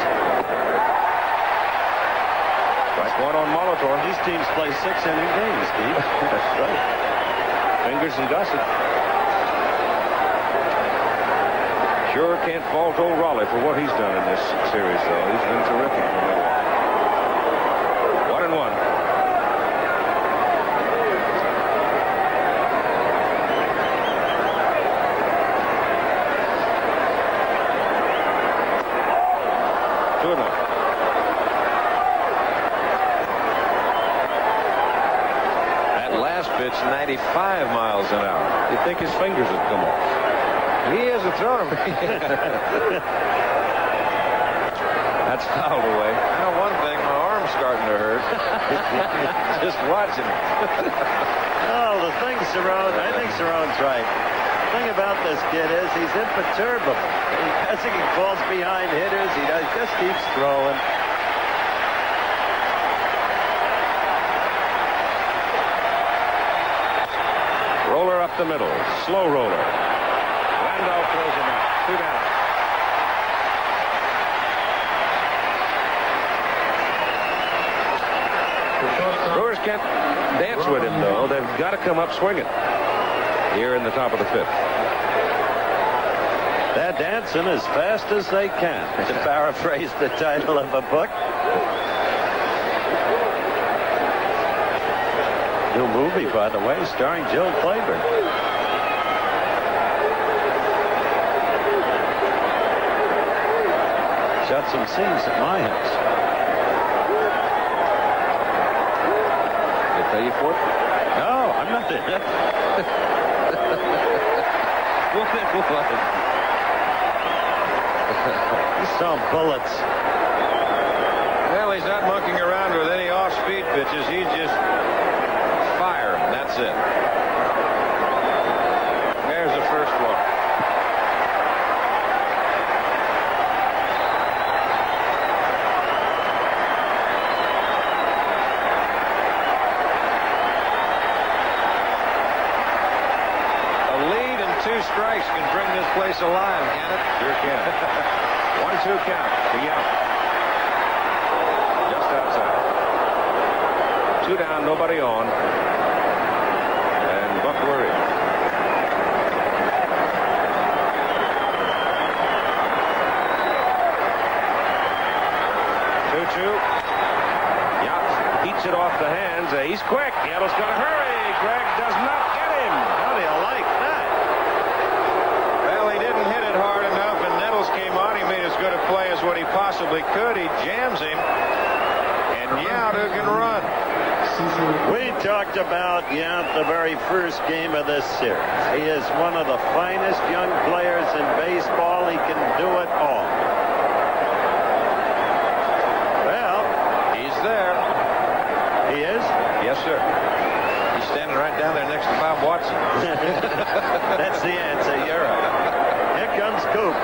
Strike 1 on Molitor. These teams play 6-inning games, Steve. That's right. Fingers and Gossage. Sure can't fault old Raleigh for what he's done in this series, though. He's been terrific for Milwaukee. 1-1. pitch 95 miles an hour. You'd think his fingers would come off. He hasn't thrown him. That's fouled away. I know one thing, my arm's starting to hurt. Just watching it. Oh, the thing, Cerrone, I think Cerrone's right. The thing about this kid is he's imperturbable. As he falls behind hitters, he just keeps throwing. Roller up the middle. Slow roller. Randolph throws him out. 2 down. Brewers can't dance with him, though. They've got to come up swinging here in the top of the 5th. They're dancing as fast as they can, to paraphrase the title of a book. New movie, by the way, starring Jill Clayburgh. Shot some scenes at my house. They pay you for it? No, I'm not in it. He's throwing bullets. Well, he's not monkeying around with any off-speed pitches. He's just firing. That's it. There's the first one. A lead and 2 strikes can bring this place alive, can it? Sure can. 1-2 count to Yount. Just outside. 2 down, nobody on. And Buck worried. Yount heats it off the hands. He's quick. Yettle's got to hurry. Gregg does not get him. How do you like that? Well, he didn't hit it hard enough, and Nettles came on. He made as good a play as what he possibly could. He jams him, and Yount can run. We talked about Yount the very first game of this series. He is one of the finest young players in baseball. He can do it all. Well, He's there. he is. Yes, sir. He's standing right down there next to Bob Watson. That's the answer. You're right. Here comes Coop.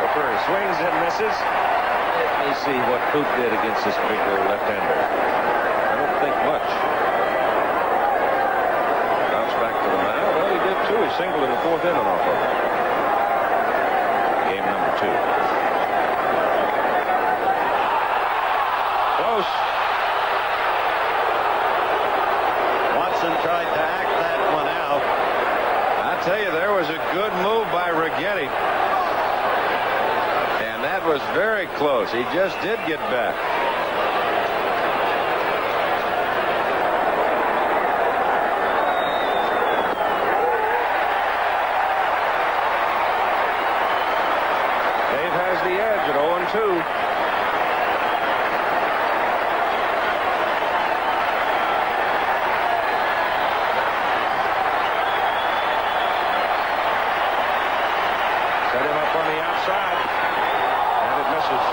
Cooper swings and misses. Let me see what Coop did against this big left-hander. I don't think much. Bounce back to the mound. Well, he did too. He singled in the 4th inning off of it. Game number 2. Close. Watson tried to act that one out. I tell you, there was a good move by Righetti. And that was very close. He just did get back. Dave has the edge at 0-2. Set him up on the outside. And it misses.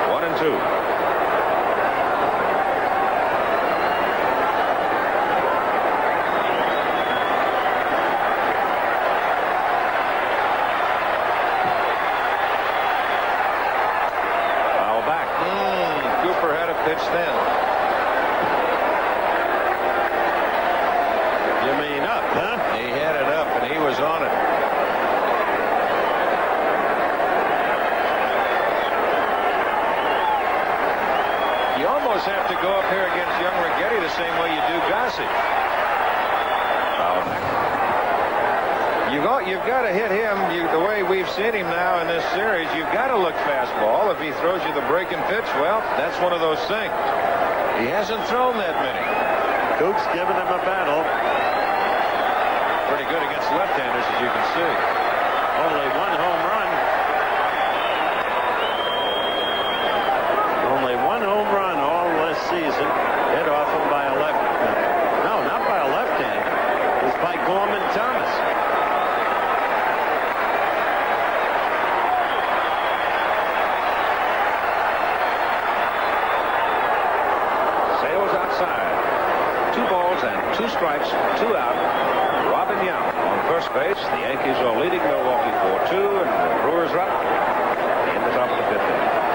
1-2. Foul back. Cooper had a pitch then. You mean up, huh? He had it up, and he was on it. You almost have to go up here against young Righetti the same way you do Gossett. Foul back. You've got to hit him the way we've seen him now in this series. You've got to look fastball. If he throws you the breaking pitch, well, that's one of those things. He hasn't thrown that many. Coop's giving him a battle. Pretty good against left-handers, as you can see. Only 1 home run. Only 1 home run all this season. strikes, 2 out. Robin Yount on first base. The Yankees are leading Milwaukee 4-2, and the Brewers are up in the top of the 5th inning.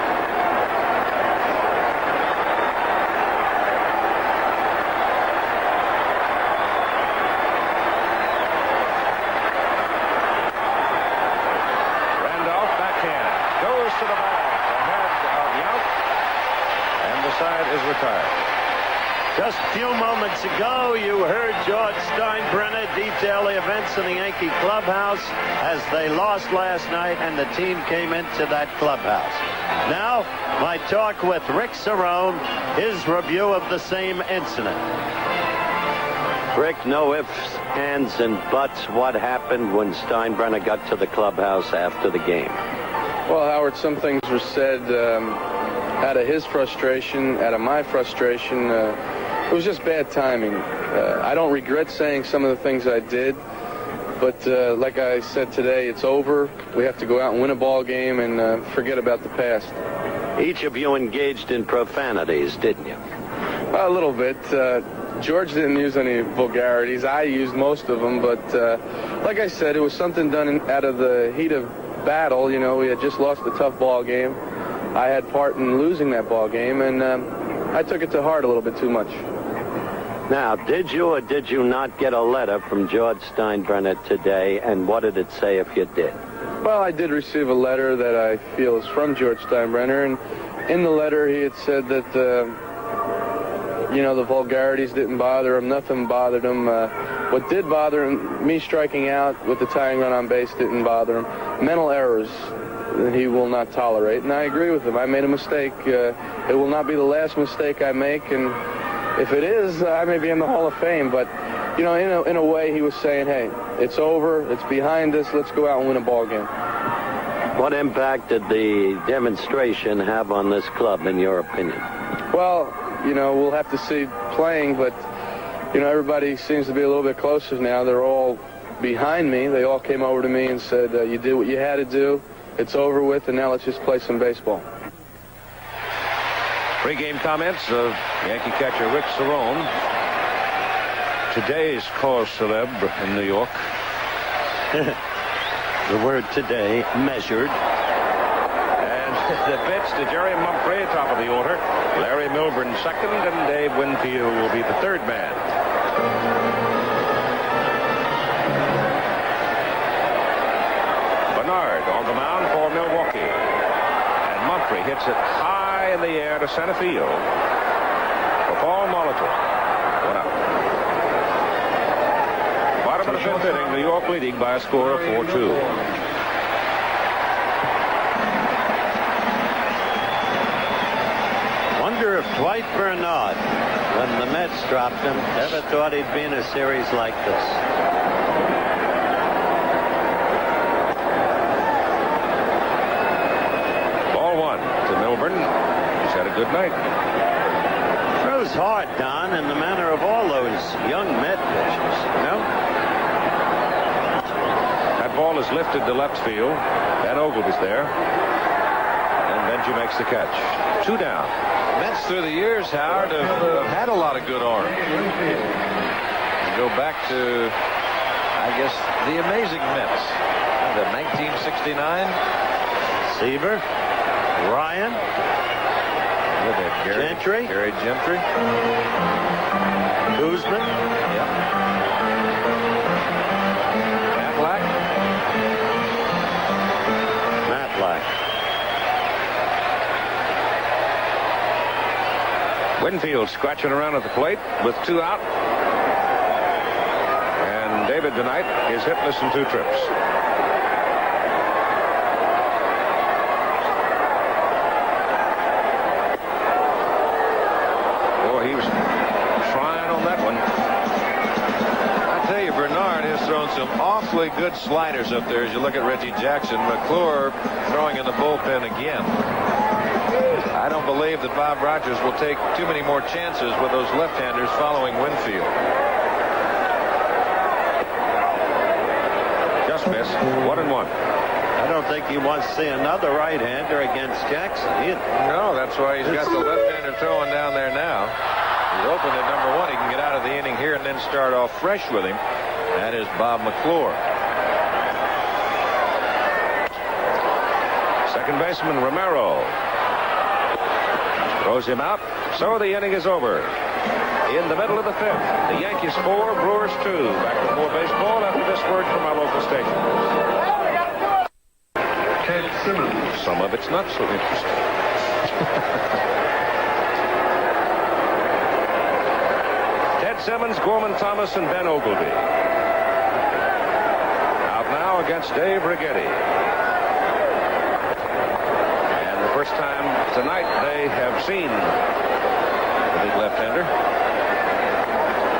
Goes to the ball ahead of Yount, and the side is retired. Just a few moments ago, you heard George Steinbrenner detail the events in the Yankee clubhouse as they lost last night and the team came into that clubhouse. Now, my talk with Rick Cerrone, his review of the same incident. Rick, no ifs, ands, and buts. What happened when Steinbrenner got to the clubhouse after the game? Well, Howard, some things were said out of his frustration, out of my frustration. It was just bad timing. I don't regret saying some of the things I did, but like I said today, it's over. We have to go out and win a ball game and forget about the past. Each of you engaged in profanities, didn't you? A little bit. George didn't use any vulgarities. I used most of them, but like I said, it was something done out of the heat of battle. You know, we had just lost a tough ball game. I had part in losing that ball game, and I took it to heart a little bit too much. Now, did you or did you not get a letter from George Steinbrenner today, and what did it say if you did? Well, I did receive a letter that I feel is from George Steinbrenner, and in the letter he had said that you know, the vulgarities didn't bother him, nothing bothered him. What did bother him, me striking out with the tying run on base didn't bother him. Mental errors that he will not tolerate, and I agree with him. I made a mistake. It will not be the last mistake I make, and if it is, I may be in the Hall of Fame. But, you know, in a way, he was saying, hey, it's over, it's behind us, let's go out and win a ball game. What impact did the demonstration have on this club, in your opinion? Well, you know, we'll have to see playing, but, you know, everybody seems to be a little bit closer now. They're all behind me. They all came over to me and said, you did what you had to do. It's over with, and now let's just play some baseball. Pre-game comments of Yankee catcher Rick Cerrone. Today's cause célèbre in New York. The word today, measured. And the pitch to Jerry Mumphrey, top of the order. Larry Milburn second, and Dave Winfield will be the third man. Bernard on the mound for Milwaukee. And Mumphrey hits it high in the air to center field for Paul Molitor. 1 out. Bottom of the 5th inning, New York leading by a score of 4-2. Wonder if Dwight Bernard, when the Mets dropped him, ever thought he'd be in a series like this. Ball 1 to Milburn. He's had a good night. Throws hard, Don, in the manner of all those young Met pitchers, you know? That ball is lifted to left field. Van Ogilvy's there. And Benji makes the catch. 2 down. Mets through the years, Howard, have had a lot of good arms. You go back to, I guess, the amazing Mets. The 1969. Seaver, Ryan, Gentry, Gary Gentry, Guzman, Matlack. Winfield scratching around at the plate with 2 out. And David tonight is hitless in 2 trips. Boy, he was trying on that one. I tell you, Bernard has thrown some awfully good sliders up there as you look at Reggie Jackson. McClure throwing in the bullpen again. I don't believe that Bob Rogers will take too many more chances with those left-handers following Winfield. Just missed. 1-1. I don't think he wants to see another right-hander against Jackson either. No, that's why he's got the left-hander throwing down there now. He's opened at number 1. He can get out of the inning here and then start off fresh with him. That is Bob McClure. Second baseman Romero throws him out, so the inning is over. In the middle of the 5th, the Yankees 4, Brewers 2. Back to 4 baseball after this word from our local station. Ted Simmons. Some of it's not so interesting. Ted Simmons, Gorman Thomas, and Ben Ogleby. Out now against Dave Righetti. And the first time tonight they have seen the big left-hander.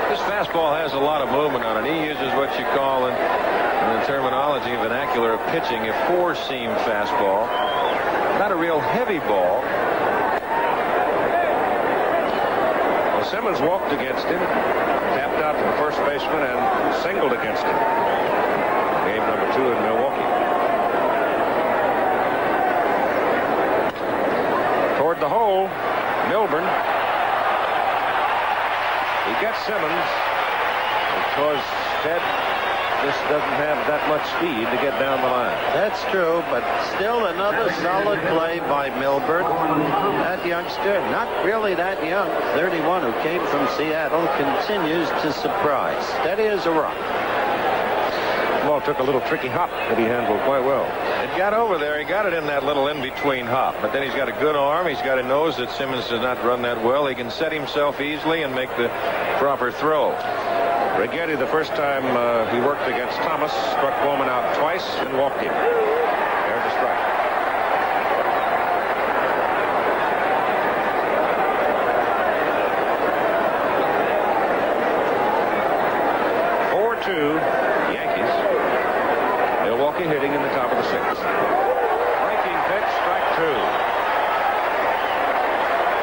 This fastball has a lot of movement on it. He uses what you call in the terminology vernacular of pitching a four-seam fastball. Not a real heavy ball. Well, Simmons walked against him, tapped out to the first baseman, and singled against him. Game number 2 in Milwaukee. Toward the hole, Milburn. He gets Simmons because Ted just doesn't have that much speed to get down the line. That's true, but still another solid play by Milburn. That youngster, not really that young, 31, who came from Seattle, continues to surprise. Steady as a rock. Ball took a little tricky hop that he handled quite well. It got over there. He got it in that little in-between hop. But then he's got a good arm. He's got a nose that Simmons does not run that well. He can set himself easily and make the proper throw. Righetti, the first time he worked against Thomas, struck Bowman out twice and walked him. There's a strike. Yankees. Milwaukee hitting in the top of the 6th. Breaking pitch, strike 2.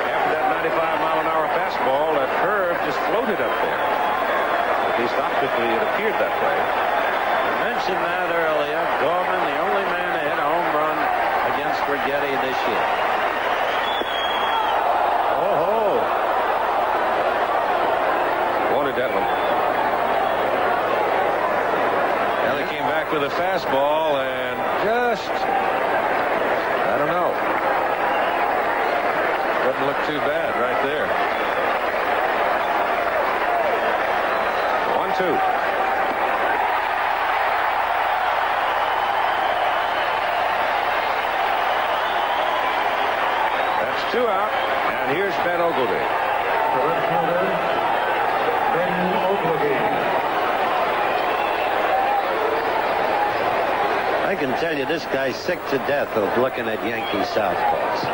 After that 95-mile-an-hour fastball, that curve just floated up there. At least optically, it appeared that way. I mentioned that earlier. Gorman, the only man to hit a home run against Righetti this year. Oh, Wanted that one. With a fastball and just, I don't know. Doesn't look too bad right there. 1-2. That's 2 out, and here's Ben Ogleby. The left-hander, Ben Ogleby. I can tell you this guy's sick to death of looking at Yankee southpaws.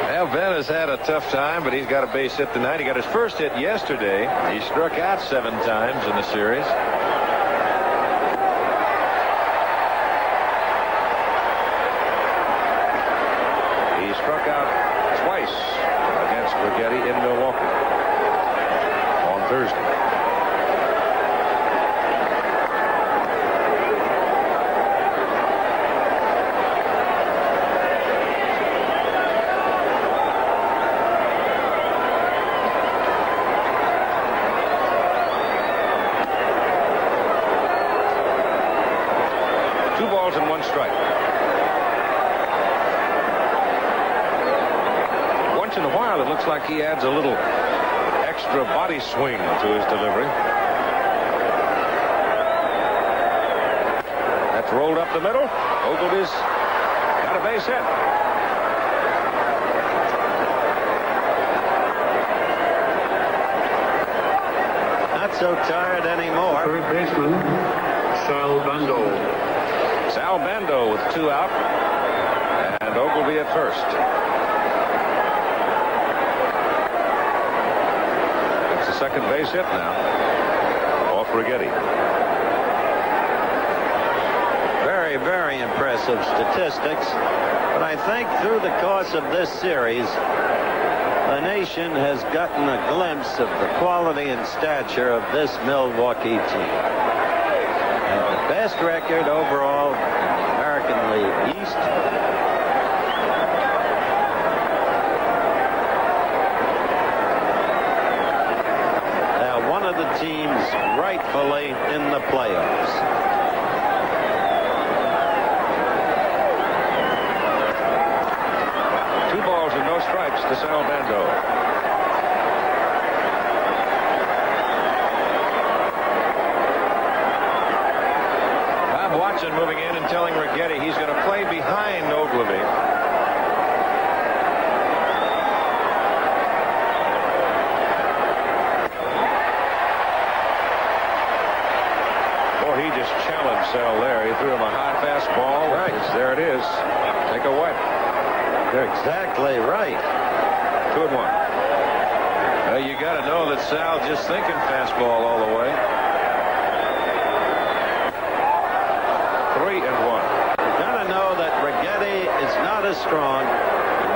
Well, Ben has had a tough time, but he's got a base hit tonight. He got his first hit yesterday. He struck out 7 times in the series. He struck out twice against Righetti in Milwaukee on Thursday. And 1 strike. Once in a while, it looks like he adds a little extra body swing to his delivery. That's rolled up the middle. Ogleby's got a base hit. Not so tired anymore. Third baseman, Sal Bando. Sal Bando with 2 out, and Ogleby at first. It's the second base hit now. Off Righetti. Very, very impressive statistics. But I think through the course of this series, the nation has gotten a glimpse of the quality and stature of this Milwaukee team. The best record overall in the American League East. hopefully in the playoffs. Two balls and no strikes to Sal Bando. Bob Watson moving in and telling Righetti he's going to play behind Ogilvy. He just challenged Sal there. He threw him a high fastball. Right. There it is. Take a white. You're exactly right. 2-1. You got to know that Sal just thinking fastball all the way. 3-1. You got to know that Righetti is not as strong,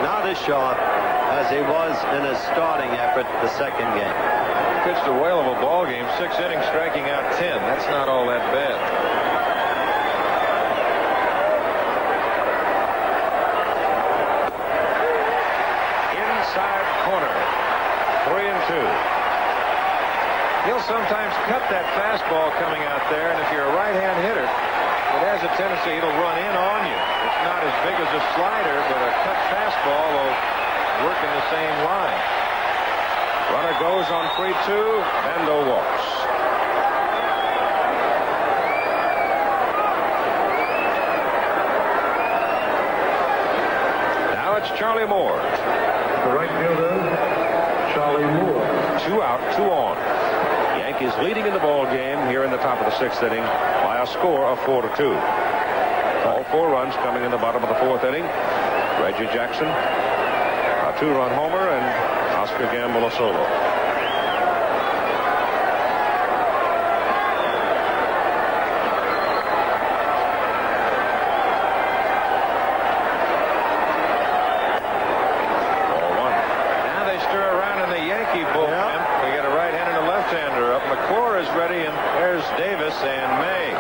not as sharp as he was in his starting effort the second game. Pitched a whale of a ball game. 6 innings, striking out 10. That's not all that bad. Inside corner. 3-2. He'll sometimes cut that fastball coming out there, and if you're a right-hand hitter, it has a tendency it'll run in on you. It's not as big as a slider, but a cut fastball will work in the same line. Runner goes on 3-2. Bando walks. Now it's Charlie Moore. The right fielder, Charlie Moore. 2 out, 2 on. Yankees leading in the ball game here in the top of the 6th inning by a score of 4-2. All 4 runs coming in the bottom of the 4th inning. Reggie Jackson, a 2-run homer, and Oscar Gamble a solo. Ball 1. Now they stir around in the Yankee bullpen. Yeah. We got a right-hander and a left-hander up. McClure is ready, and there's Davis and May.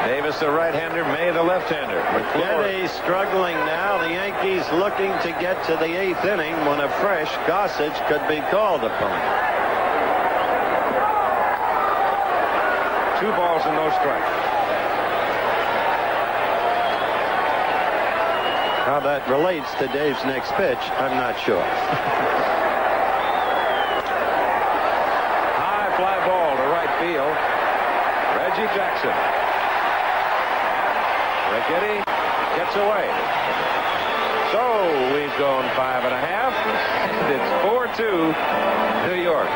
Davis the right-hander, May the left-hander. Righetti struggling now. The Yankees looking to get to the 8th inning when a fresh Gossage could be called upon. 2 balls and no strikes. How that relates to Dave's next pitch, I'm not sure. High fly ball to right field. Reggie Jackson. Righetti gets away. So we've gone 5.5, and it's 4-2 New York.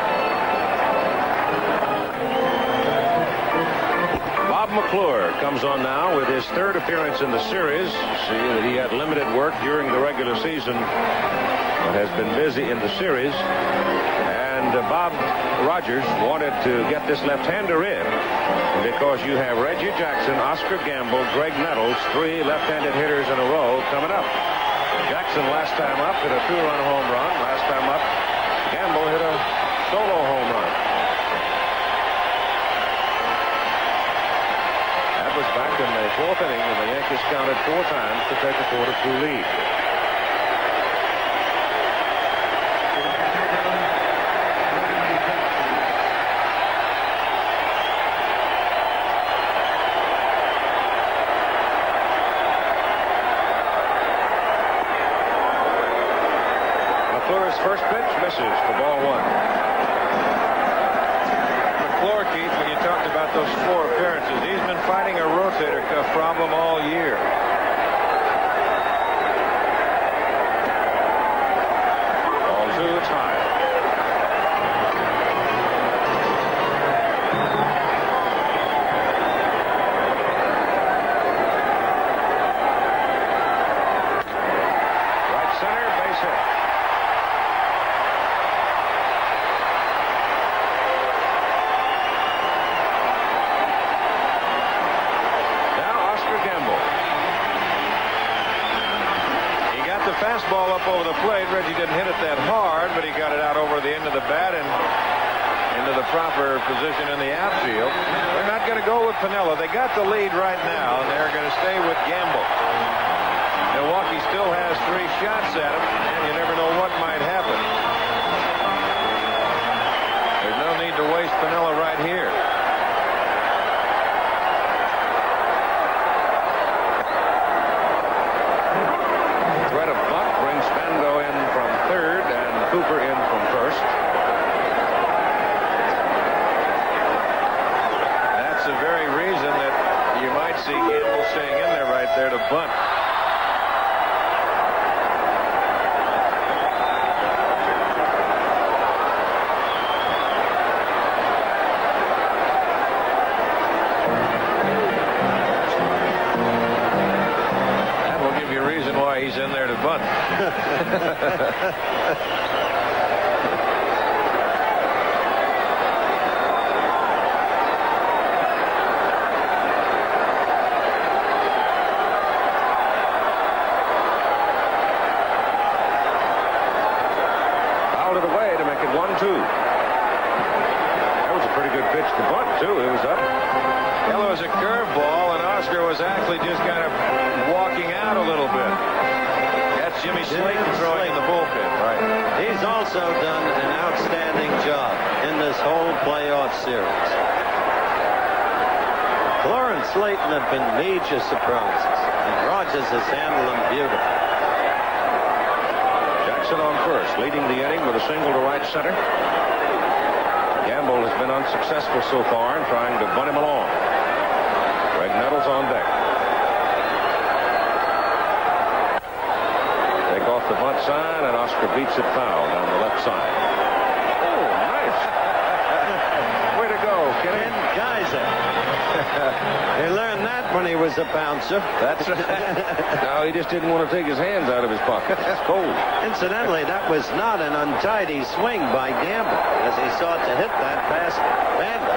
Bob McClure comes on now with his 3rd appearance in the series. See that he had limited work during the regular season, but has been busy in the series. And Bob Rogers wanted to get this left-hander in because you have Reggie Jackson, Oscar Gamble, Greg Nettles, 3 left-handed hitters in a row coming up. Jackson last time up hit a 2-run home run. Last time up, Gamble hit a solo home run. That was back in the 4th inning when the Yankees counted 4 times to take a 4-2 lead. McClure's first pitch misses for ball 1. McClure, Keith, when you talked about those 4 appearances, he's been fighting a rotator cuff problem all year. Ball 2, it's high. Right center, base hit. Fastball up over the plate. Reggie didn't hit it that hard, but he got it out over the end of the bat and into the proper position in the outfield. They're not going to go with Piniella. They got the lead right now, and they're going to stay with Gamble. Milwaukee still has 3 shots at him, and you never know what might happen. There's no need to waste Piniella right here. staying in there right there to bunt. That will give you a reason why he's in there to bunt. Fouled it away to make it 1-2. That was a pretty good pitch to bunt, too. It was up. Well, it was a curveball, and Oscar was actually just kind of walking out a little bit. That's Jimmy Slayton throwing in the bullpen. Right. He's also done an outstanding job in this whole playoff series. McClure and Slayton have been major surprises, and Rogers has handled them beautifully. Jackson on first, leading the inning with a single to right center. Gamble has been unsuccessful so far in trying to bunt him along. Greg Nettles on deck. Take off the bunt sign, and Oscar beats it foul down the left side. Oh, nice. Way to go, Kenny. Geyser. He learned that when he was a bouncer. That's right. No, he just didn't want to take his hands out of his pocket. It's cold. Incidentally, that was not an untidy swing by Gamble as he sought to hit that past Bandit.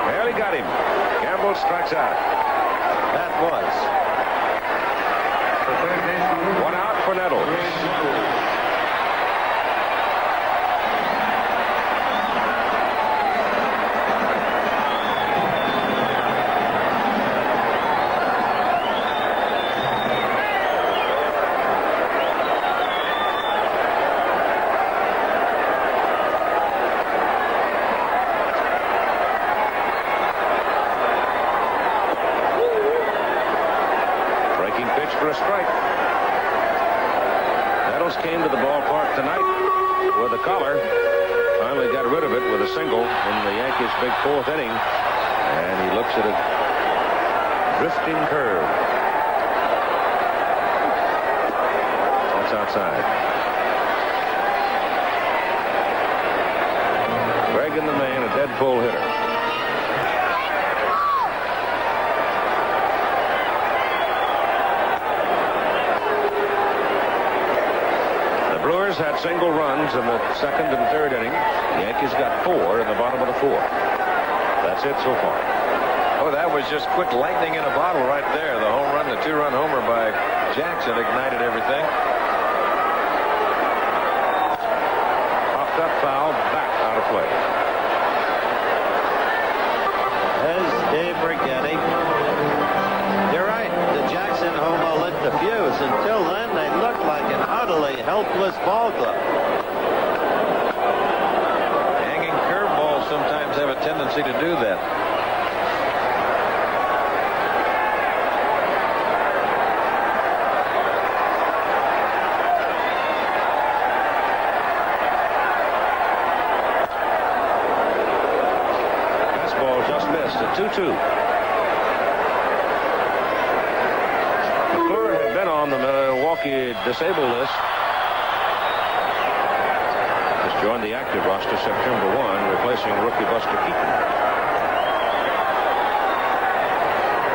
Barely got him. Gamble strikes out. That was. One out for Nettles. Breaking pitch for a strike. Nettles came to the ballpark tonight with a collar. Finally got rid of it with a single in the Yankees' big fourth inning. And he looks at a drifting curve. That's outside. Greg in the main, a dead pull hitter. Brewers had single runs in the second and third innings. The Yankees got 4 in the bottom of the fourth. That's it so far. Oh, that was just quick lightning in a bottle right there. The home run, the 2-run homer by Jackson ignited everything. Popped up foul, back out of play. There's Dave Rigetti. You're right. The Jackson homer lit the fuse. Until then, they looked like an utterly helpless ball club. Hanging curveballs sometimes have a tendency to do that. Fastball just missed, a 2-2. McClure had been on the Milwaukee disabled list. Just joined the active roster September 1, replacing rookie Buster Keaton.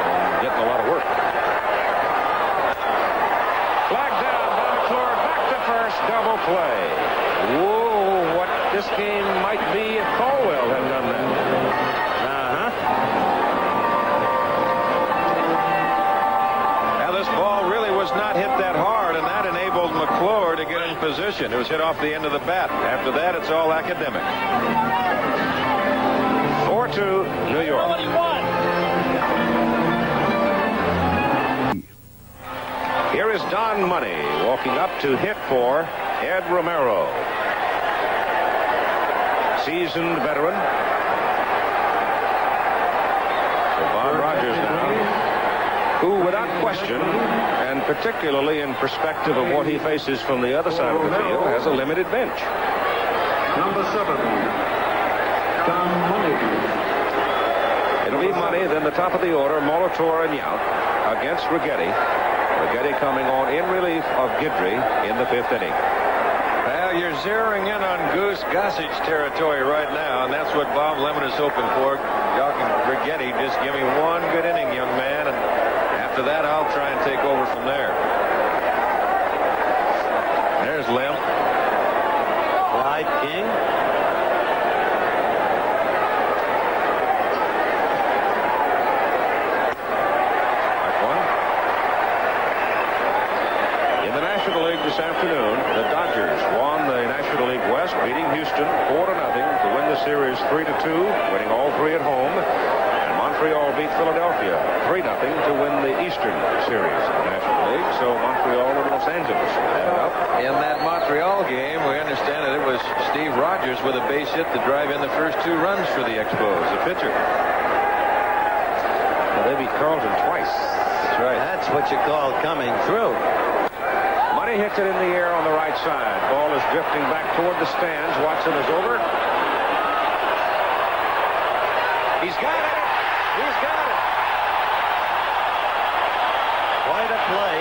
And getting a lot of work. Flag down by McClure, back to first, double play. Whoa, what this game might be if Caldwell had done that. This ball really was not hit that hard, and that enabled McClure to get in position. It was hit off the end of the bat. After that, it's all academic. 4-2, New York. Here is Don Money walking up to hit for Ed Romero. Seasoned veteran. So Bob Rogers who, without question, and particularly in perspective of what he faces from the other side of the field, has a limited bench. Number 7, Tom Money. It'll be Money, then the top of the order, Molitor and Yount against Righetti. Righetti coming on in relief of Guidry in the 5th inning. Well, you're zeroing in on Goose Gossage territory right now, and that's what Bob Lemon is hoping for. Jochen Righetti, just give me one good inning, young man, and after that, I'll try and take over from there. There's Lem. Clyde King. This afternoon, the Dodgers won the National League West, beating Houston 4-0 to win the series 3-2, winning all 3 at home. And Montreal beat Philadelphia 3-0 to win the Eastern Series of the National League. So Montreal and Los Angeles ended up. In that Montreal game, we understand that it was Steve Rogers with a base hit to drive in the first 2 runs for the Expos, the pitcher. Well, they beat Carlton twice. That's right. That's what you call coming through. Money hits it in the air on the right side. Ball is drifting back toward the stands. Watson is over. He's got it. He's got it. Quite a play.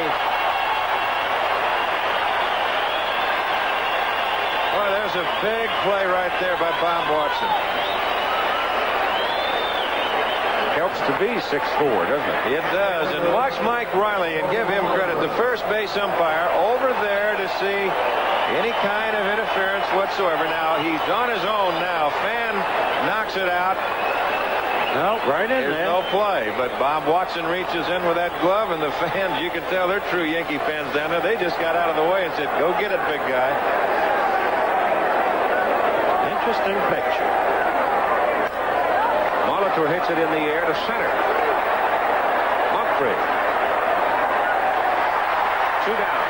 Boy, there's a big play right there by Bob Watson. Helps to be 6'4", doesn't it? It does. And watch Mike Riley and give him credit. The first base umpire over there to see any kind of interference whatsoever. Now, he's on his own now. Fan knocks it out. No, right in There's there. no play. But Bob Watson reaches in with that glove, and the fans, you can tell they're true Yankee fans down there. They just got out of the way and said, go get it, big guy. Interesting picture. Molitor hits it in the air to center. Mumphrey. 2 down.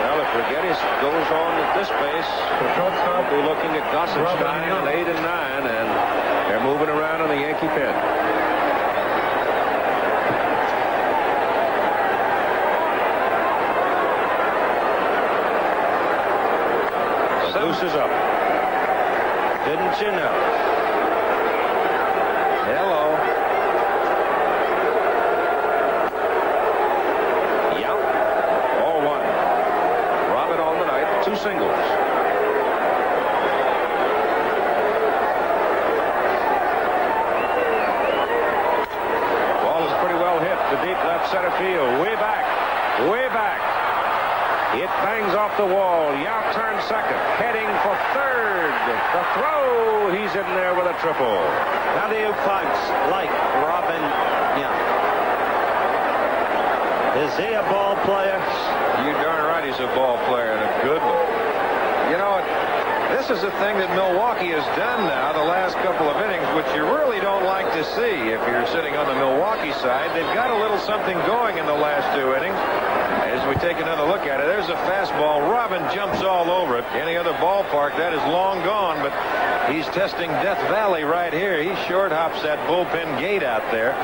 Well, if Righetti goes on at this pace, we'll be looking at Gossenstein in 8 and 9, and they're moving around in the Yankee pen. The Goose is up. Didn't you know? Hello. Yep. Ball 1. Robin on the night. 2 singles. Ball is pretty well hit to deep left center field. Way back. Way back. It bangs off the wall. Yount turns second. Heading for third. The throw. He's in there with a triple. How do you folks like Robin Yount? Is he a ball player? You darn right he's a ball player, and a good one. You know, this is a thing that Milwaukee has done now the last couple of innings, which you really don't like to see if you're sitting on the Milwaukee side. They've got a little something going in the last 2 innings. As we take another look at it, there's a fastball. Robin jumps all over it. Any other ballpark, that is long gone, but he's testing Death Valley right here. He short hops that bullpen gate out there.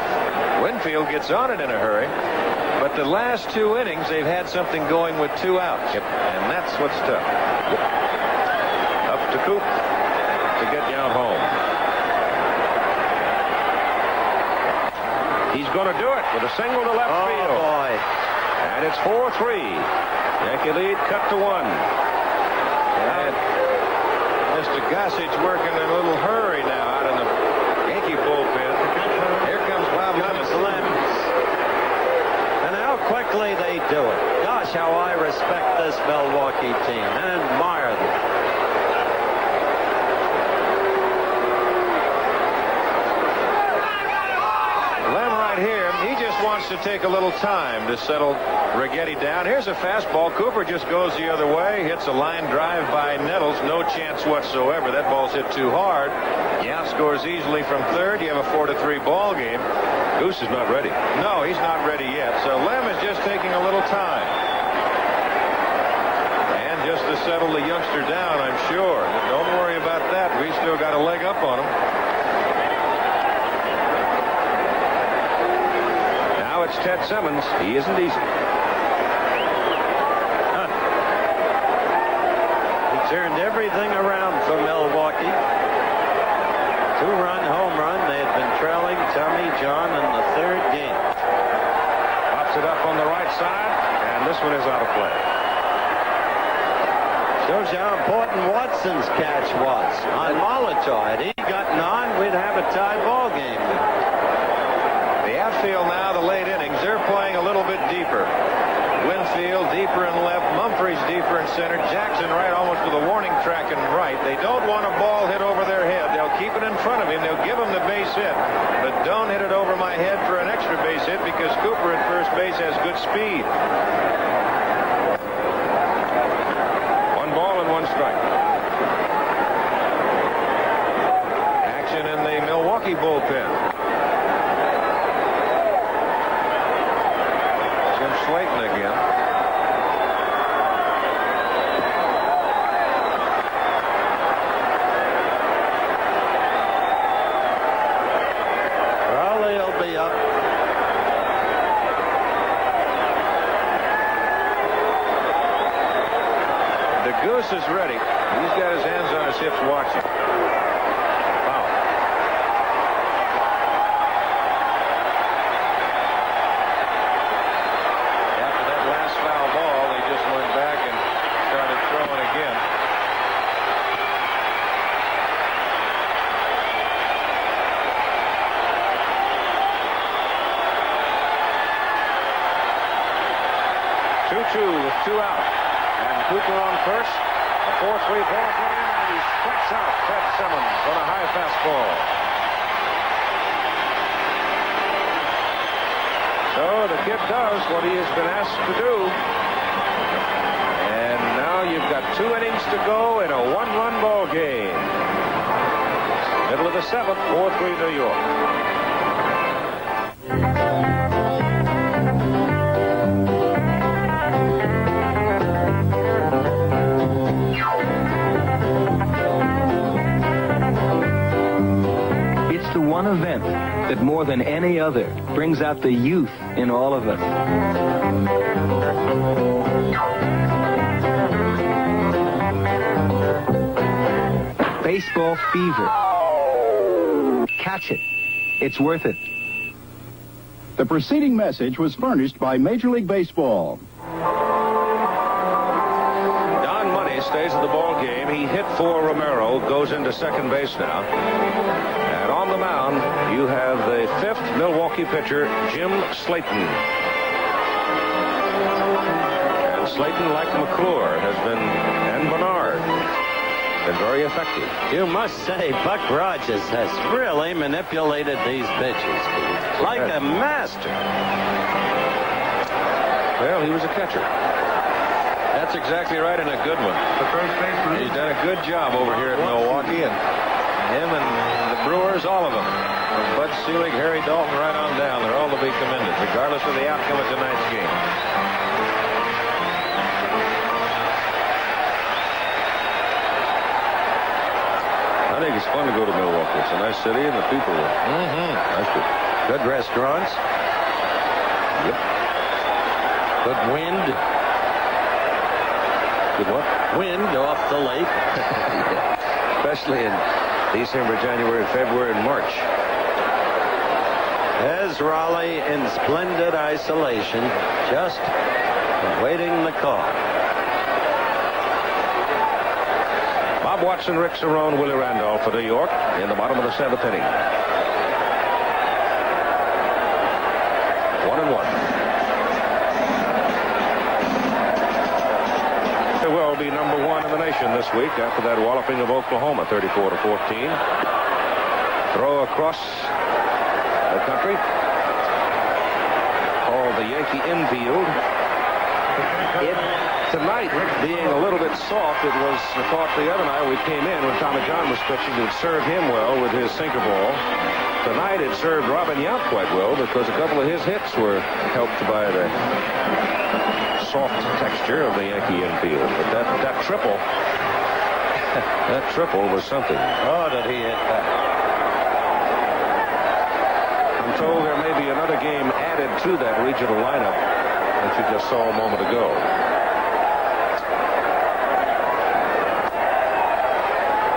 Winfield gets on it in a hurry. But the last 2 innings, they've had something going with 2 outs. Yep. And that's what's tough. Up to Coop to get Yount home. He's going to do it with a single to left field. Oh, boy. And it's 4-3. Yankee lead cut to 1. And Mr. Gossage working in a little hurry now out in the Yankee bullpen. Here comes Bob Lemon. And how quickly they do it. Gosh, how I respect this Milwaukee team and admire them. Lem right here, he just wants to take a little time to settle Righetti down. Here's a fastball. Cooper just goes the other way, hits a line drive by Nettles. No chance whatsoever. That ball's hit too hard. Yount scores easily from third. You have a 4-3 ball game. Goose is not ready. No, he's not ready yet. So Lem is just taking a little time. And just to settle the youngster down, I'm sure. Don't worry about that. We still got a leg up on him. Ted Simmons. He isn't easy. He turned everything around for Milwaukee. 2-run home run. They had been trailing Tommy John in the third game. Pops it up on the right side, and this one is out of play. Shows you how important Watson's catch was on Molitor. Had he gotten on, we'd have a tie ball game. The outfield now, the late innings, they're playing a little bit deeper. Winfield deeper in left, Mumfree's deeper in center, Jackson right almost with a warning track in right. They don't want a ball hit over their head. They'll keep it in front of him. They'll give him the base hit. But don't hit it over my head for an extra base hit because Cooper at first base has good speed. 1 ball and 1 strike. Action in the Milwaukee bullpen. Jim Slayton again. Raleigh will be up. The Goose is ready. He's got his hands on his hips watching. Foul. After that last foul ball, they just went back and started throwing again. Two with 2 out. And Cooper on first. A 4-3 ball put in, and he strikes out Ted Simmons on a high fastball. So the kid does what he has been asked to do. And now you've got 2 innings to go in a 1-run ball game. Middle of the 7th, 4-3 New York. It's the one event that more than any other brings out the youth in all of us. Baseball fever. Catch it. It's worth it. The preceding message was furnished by Major League Baseball. Don Money stays in the ball game. He hit for Romero, goes into second base now. And on the mound, you have the 5th Milwaukee pitcher, Jim Slayton. And Slayton, like McClure, has been, and Bernard, been very effective. You must say Buck Rogers has really manipulated these pitches like a master. Well, he was a catcher. That's exactly right, and a good one. The first baseman. He's done a good job over here at Milwaukee, and him and the Brewers, all of them. From Bud Selig, Harry Dalton, right on down. They're all to be commended, regardless of the outcome of tonight's game. I think it's fun to go to Milwaukee. It's a nice city, and the people are nice people. Good restaurants. Yep. Good wind. Good what? Wind off the lake. Especially in December, January, February, and March. There's Raleigh in splendid isolation, just awaiting the call. Bob Watson, Rick Cerrone, Willie Randolph for New York in the bottom of the 7th inning. 1-1. They will be number 1 in the nation this week after that walloping of Oklahoma, 34-14. Throw across the country called the Yankee infield. Tonight, being a little bit soft, it was thought the other night we came in when Tommy John was pitching, it would serve him well with his sinker ball. Tonight, it served Robin Yount quite well because a couple of his hits were helped by the soft texture of the Yankee infield. But that triple, that triple was something. Oh, did he hit that? I'm told there may be another game added added to that regional lineup that you just saw a moment ago.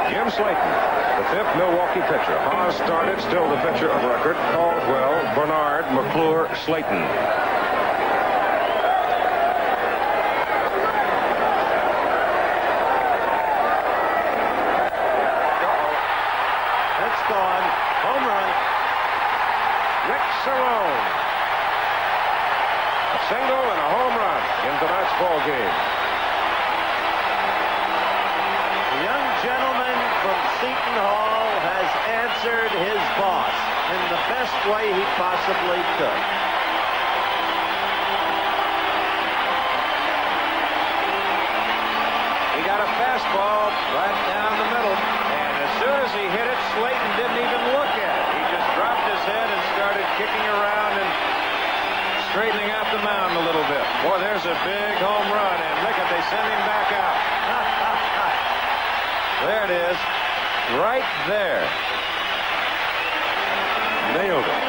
Jim Slayton, the 5th Milwaukee pitcher. Haas started, still the pitcher of record. Caldwell, Bernard, McClure, Slayton. That's gone. Home run. Rick Cerrone. A single and a home run in tonight's ball game. The young gentleman from Seton Hall has answered his boss in the best way he possibly could. He got a fastball right down the middle. And as soon as he hit it, Slayton didn't even look at it. He just dropped his head and started kicking around and straightening out the mound a little bit. Boy, there's a big home run. And look at, they send him back out. There it is. Right there. Nailed it.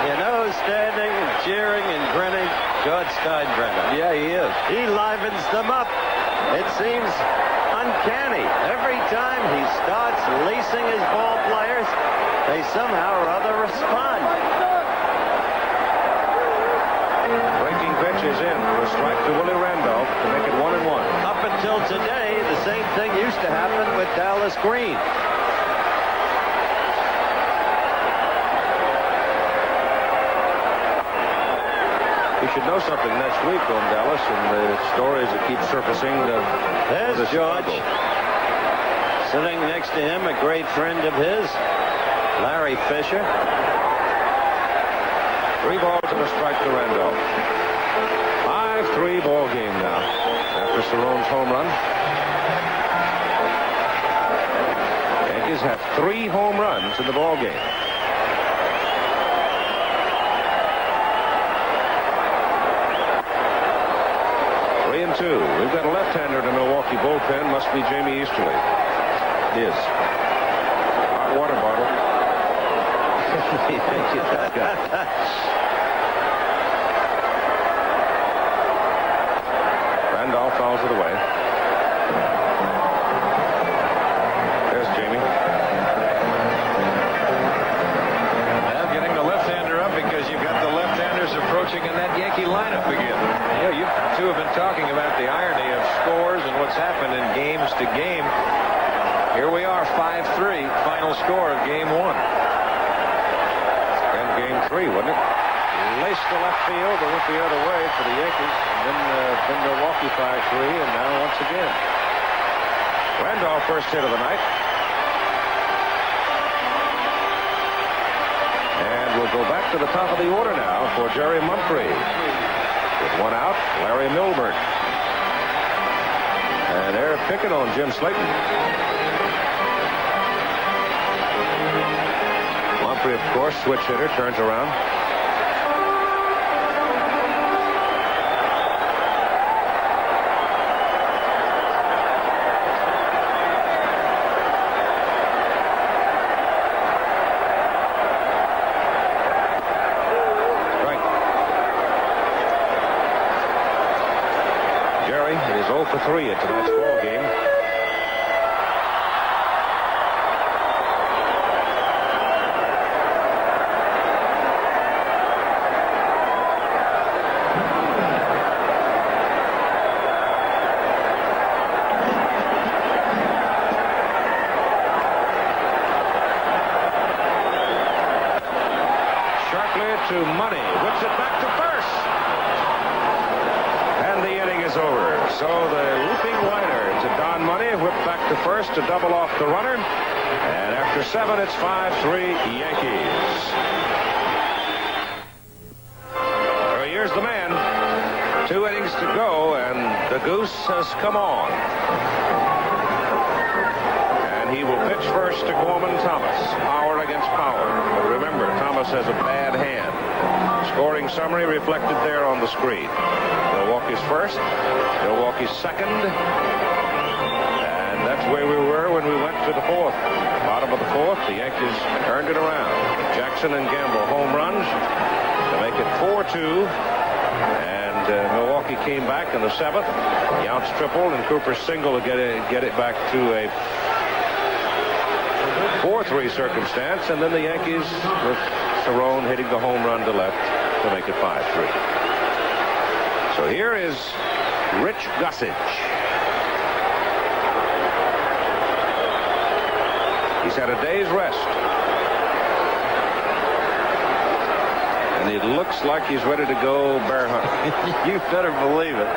You know, standing and cheering and grinning, George Steinbrenner. Yeah, he is. He livens them up. It seems uncanny. Every time he starts lacing his ball players, they somehow or other respond. Breaking pitch is in for a strike to Willie Randolph to make it 1-1. Up until today, the same thing used to happen with Dallas Green. We should know something next week on Dallas and the stories that keep surfacing. There's George. Sitting next to him, a great friend of his, Larry Fisher. 3 balls and a strike to Randolph. 5-3 ball game now after Cerrone's home run. Yankees have 3 home runs in the ball game. Two. We've got a left-hander in the Milwaukee bullpen. Must be Jamie Easterly. It is. Hot water bottle. Randolph fouls it away. There's Jamie. Now getting the left-hander up because you've got the left-handers approaching in that Yankee lineup again. Yeah, you two have been talking about the irony of scores and what's happened in games to game. Here we are, 5-3, final score of game 1. And game 3, wasn't it? Laced to left field, but went the other way for the Yankees. And then Milwaukee 5-3, and now once again. Randolph first hit of the night. And we'll go back to the top of the order now for Jerry Mumphrey. With 1 out, Larry Milburn. And they're picking on Jim Slayton. Mumphrey, of course, switch hitter, turns around. It is 0 for 3 at tonight's ball game. Sharply to Money, whips it back to first. And the inning is over. So the looping liner to Don Money, whipped back to first to double off the runner. And after 7, it's 5-3 Yankees. So here's the man. 2 innings to go, and the goose has come on. And he will pitch first to Gorman Thomas. Power against power. But remember, Thomas has a bad hand. Scoring summary reflected there on the screen. Milwaukee's first, Milwaukee's second, and that's where we were when we went to the 4th. Bottom of the 4th. fourth. The Yankees turned it around. Jackson and Gamble home runs to make it 4-2. And Milwaukee came back in the seventh. Yount's triple and Cooper's single to get it back to a 4-3 circumstance. And then the Yankees with Cerrone hitting the home run to left to make it 5-3. So here is Rich Gossage. He's had a day's rest. And it looks like he's ready to go bear hunting. You better believe it.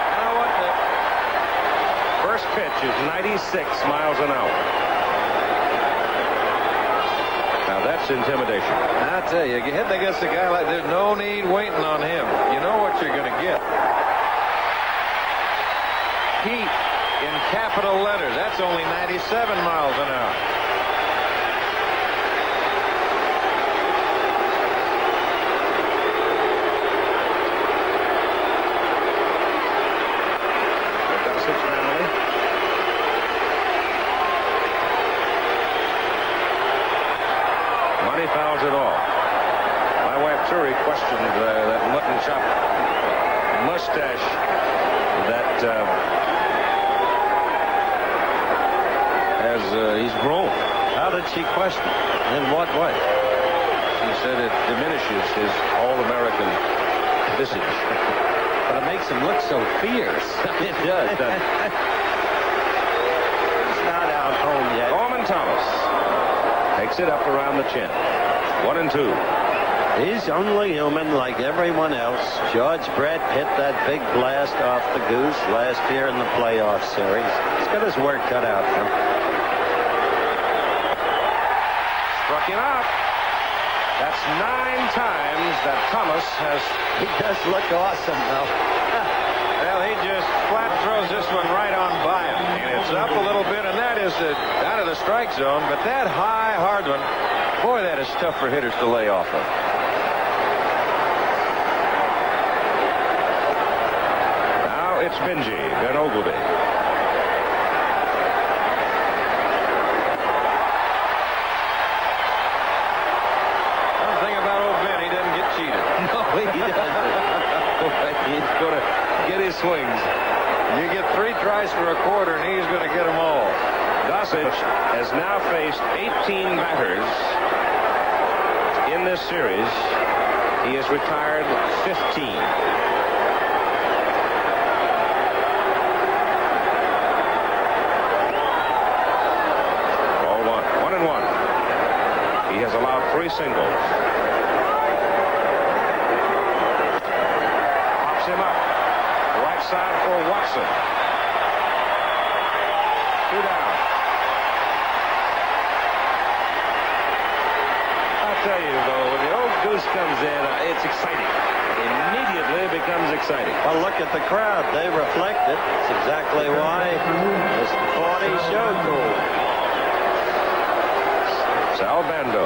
You know what? The first pitch is 96 miles an hour. Now that's intimidation. I tell you hit against a guy like there's no need waiting on him. You know what you're going to get. Heat in capital letters. That's only 97 miles an hour. Money fouls it all. My wife Turi questioned that mutton chop mustache that he's grown. How did she question? In what way? She said it diminishes his all-American visage. But it makes him look so fierce. It does, doesn't it? He's not out home yet. Norman Thomas takes it up around the chin. 1-2. He's only human like everyone else. George Brett hit that big blast off the goose last year in the playoff series. He's got his work cut out for him. Struck him out. That's 9 times that Thomas has. He does look awesome, though. Well, he just flat throws this one right on by him. And it's up a little bit, and that is out of the strike zone. But that high, hard one, boy, that is tough for hitters to lay off of. Now it's Benji, Ben Ogilvy. One thing about old Ben, he doesn't get cheated. No, he doesn't. He's going to get his swings. You get 3 tries for a quarter, and he's going to get them all. Gossage has now faced 18 batters in this series. He has retired 15. Ball 1. 1-1. He has allowed 3 singles. Pops him up. Right side for Watson. 2 down. I'll tell you, though, when the old goose comes in, it's exciting. Immediately it becomes exciting. Well, look at the crowd. They reflect it. That's exactly why Mr. 40 showed cool. Sal Bando.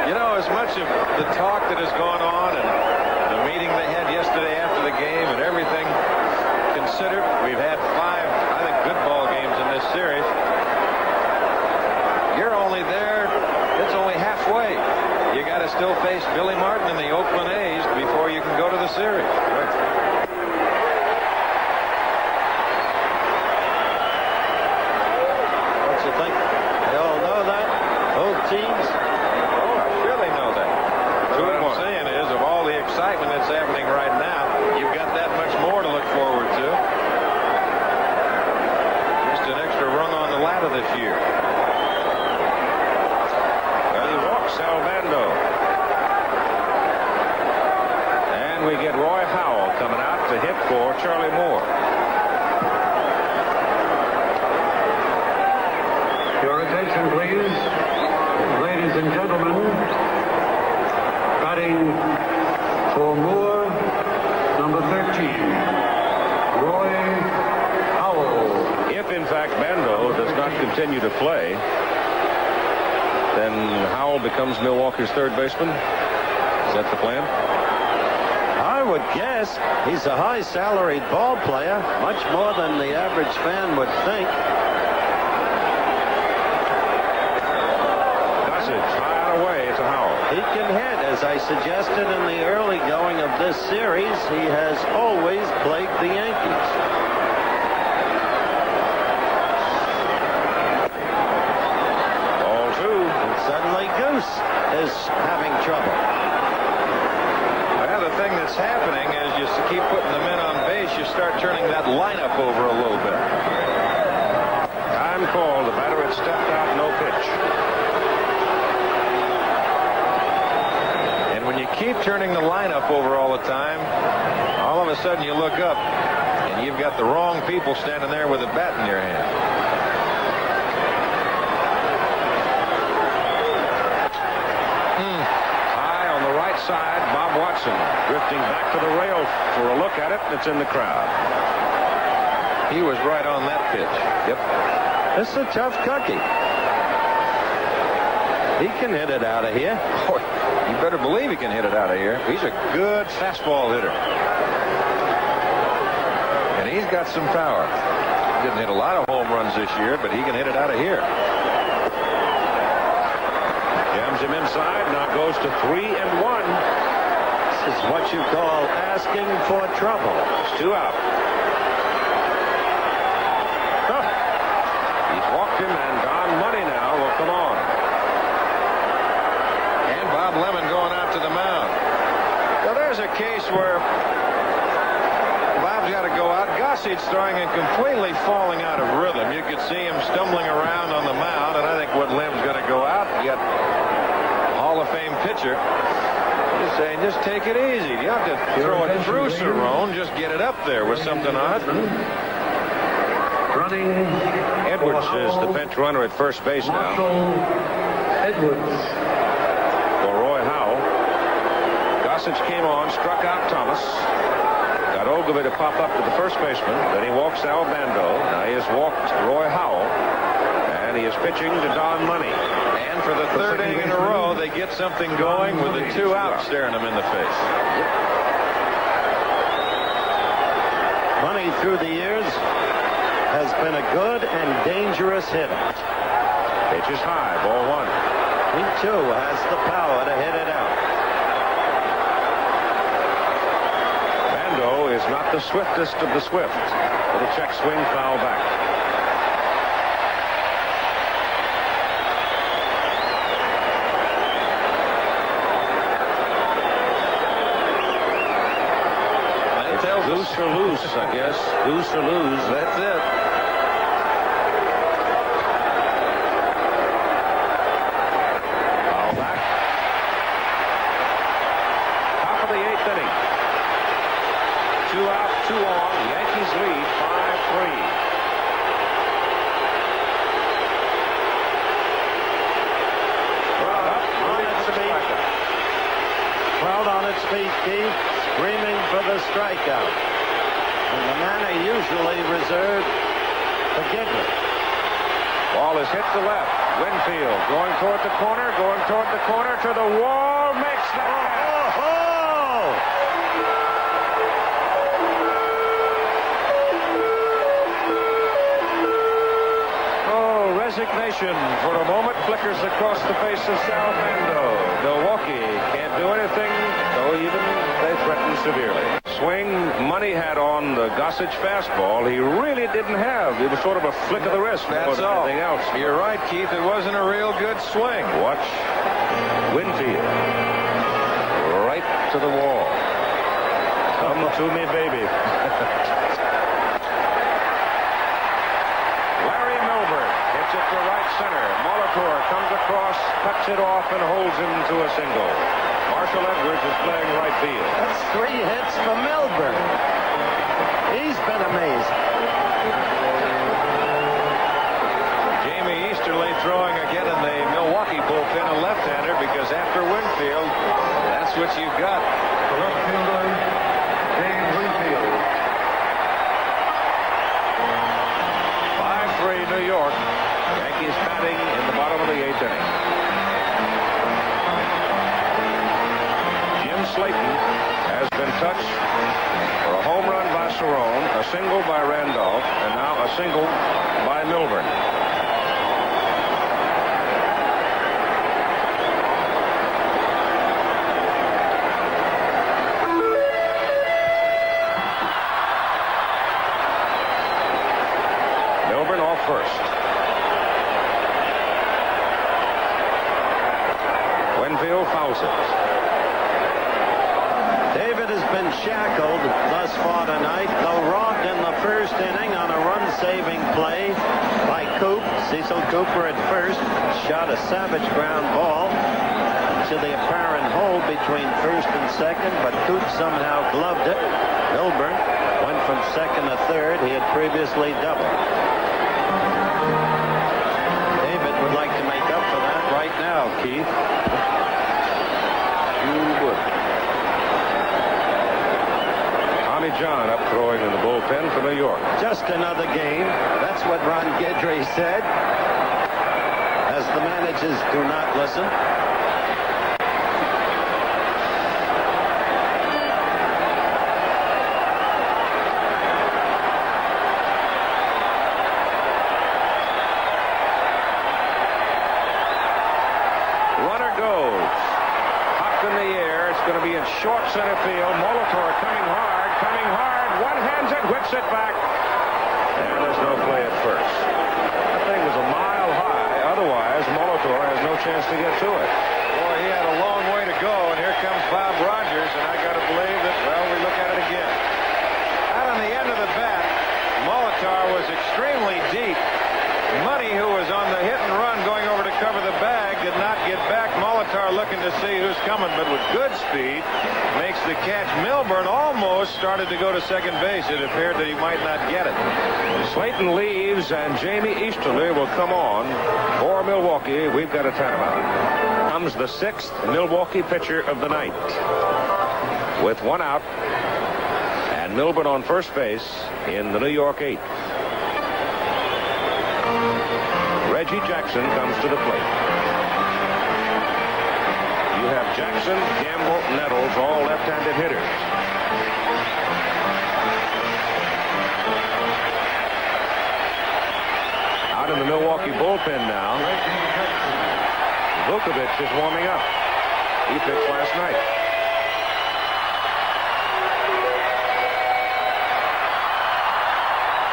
You know, as much of the talk that has gone on and the meeting they had yesterday after the game and everything considered, we've had 5, I think, good ball games in this series. You're only there, it's only halfway. You got to still face Billy Martin and the Oakland A's before you can go to the series. What you think? They all know that? Both teams? Oh, I'm sure they know that. What I'm saying is, of all the excitement that's happening right now, you've got that much more to look forward to. Just an extra rung on the ladder this year. Well, he walks Sal Bando. And we get Roy Howell coming out to hit for Charlie Moore. Your attention, please. Ladies and gentlemen, batting for Moore, number 13, Roy Howell. If, in fact, Bando does not continue to play, then Howell becomes Milwaukee's third baseman. Is that the plan? I would guess he's a high-salaried ball player, much more than the average fan would think. Gossage, high and away. It's a Howell. He can hit, as I suggested in the early going of this series. He has always plagued the Yankees. Ball 2. And suddenly Goose is having trouble. Well, the thing that's happening is you keep putting the men on base, you start turning that lineup over a little bit. Time called. The batter had stepped out. No pitch. And when you keep turning the lineup over all the time, all of a sudden you look up and you've got the wrong people standing there with a bat in your hand. High on the right side. Bob Watson drifting back to the rail for a look at it. It's in the crowd. He was right on that pitch. Yep. This is a tough cookie. He can hit it out of here. Boy, you better believe he can hit it out of here. He's a good fastball hitter. And he's got some power. Didn't hit a lot of home runs this year, but he can hit it out of here. Jams him inside. Now goes to 3-1. This is what you call asking for trouble. It's 2 out. He's walked him, and Don Money now will come on. And Bob Lemon going out to the mound. Now there's a case where Bob's got to go out. Gossage throwing and completely falling out of rhythm. You could see him stumbling around on the mound, and I think Wood Lim's going to go out. You got Hall of Fame pitcher just saying, just take it easy. You have to throw it through Cerrone. Just get it up there with something on it. Edwards is the bench runner at first base now. Edwards. For Roy Howell. Gossage came on, struck out Thomas. Got Ogilvy to pop up to the first baseman. Then he walks Al Bando. Now he has walked Roy Howell. And he is pitching to Don Money. And for the third inning in a row, they get something going with the 2 out staring them in the face. Money through the years has been a good and dangerous hitter. Pitch is high, ball 1. He too has the power to hit it out. Bando is not the swiftest of the swift. Little check swing, foul back. Goose or loose, I guess. Goose or lose. That's it. Foul back. Top of the 8th inning. 2 out, 2 on. The Yankees lead 5-3. Crowd on its feet, Keith, screaming for the strikeout. In the manner usually reserved for Gidley. Ball is hit to left. Winfield going toward the corner, to the wall, makes the catch. Oh, resignation for a moment flickers across the face of Sal Bando. Milwaukee can't do anything, though even they threaten severely. Swing Money had on the Gossage fastball. He really didn't have. It was sort of a flick of the wrist. That's all. Anything else. You're right, Keith. It wasn't a real good swing. Watch Winfield. Right to the wall. Come to me, baby. Larry Milburn hits it to right center. Molitor comes across, cuts it off, and holds him to a single. Marshall Edwards is playing right field. That's 3 hits for Milburn. He's been amazing. Jamie Easterly throwing again in the Milwaukee bullpen, a left-hander, because after Winfield, that's what you've got. The left fielder, James Winfield. 5-3 New York. Yankees batting in the bottom of the 8th inning. Jim Slayton has been touch for a home run by Cerrone, a single by Randolph, and now a single by Milburn. Milburn off first. Winfield fouls it. David has been shackled thus far tonight, though robbed in the first inning on a run-saving play by Coop. Cecil Cooper at first shot a savage ground ball to the apparent hole between first and second, but Coop somehow gloved it. Milburn went from second to third. He had previously doubled. David would like to make up for that right now, Keith. You would. Tommy John up throwing in the bullpen for New York. Just another game. That's what Ron Guidry said. As the managers do not listen. Runner goes. Up in the air. It's going to be in short center field. Molitor coming hard. One hands it, whips it back. And there's no play at first. That thing was a mile high. Otherwise, Molitor has no chance to get to it. Boy, he had a long way to go, and here comes Bob Rogers, and I got to believe that, well, we look at it again. Out on the end of the bat, Molitor was extremely deep. Money, who was on the hit and run going over to cover the bag, did not get back. Molitor looking to see who's coming, but with good speed, makes the catch. Milburn almost started to go to second base. It appeared that he might not get it. Slayton leaves, and Jamie Easterly will come on for Milwaukee. We've got a timeout. Comes the sixth Milwaukee pitcher of the night. With one out, and Milburn on first base in the New York eighth. Reggie Jackson comes to the plate. You have Jackson, Gamble, Nettles, all left-handed hitters. Out in the Milwaukee bullpen now. Vukovich is warming up. He pitched last night.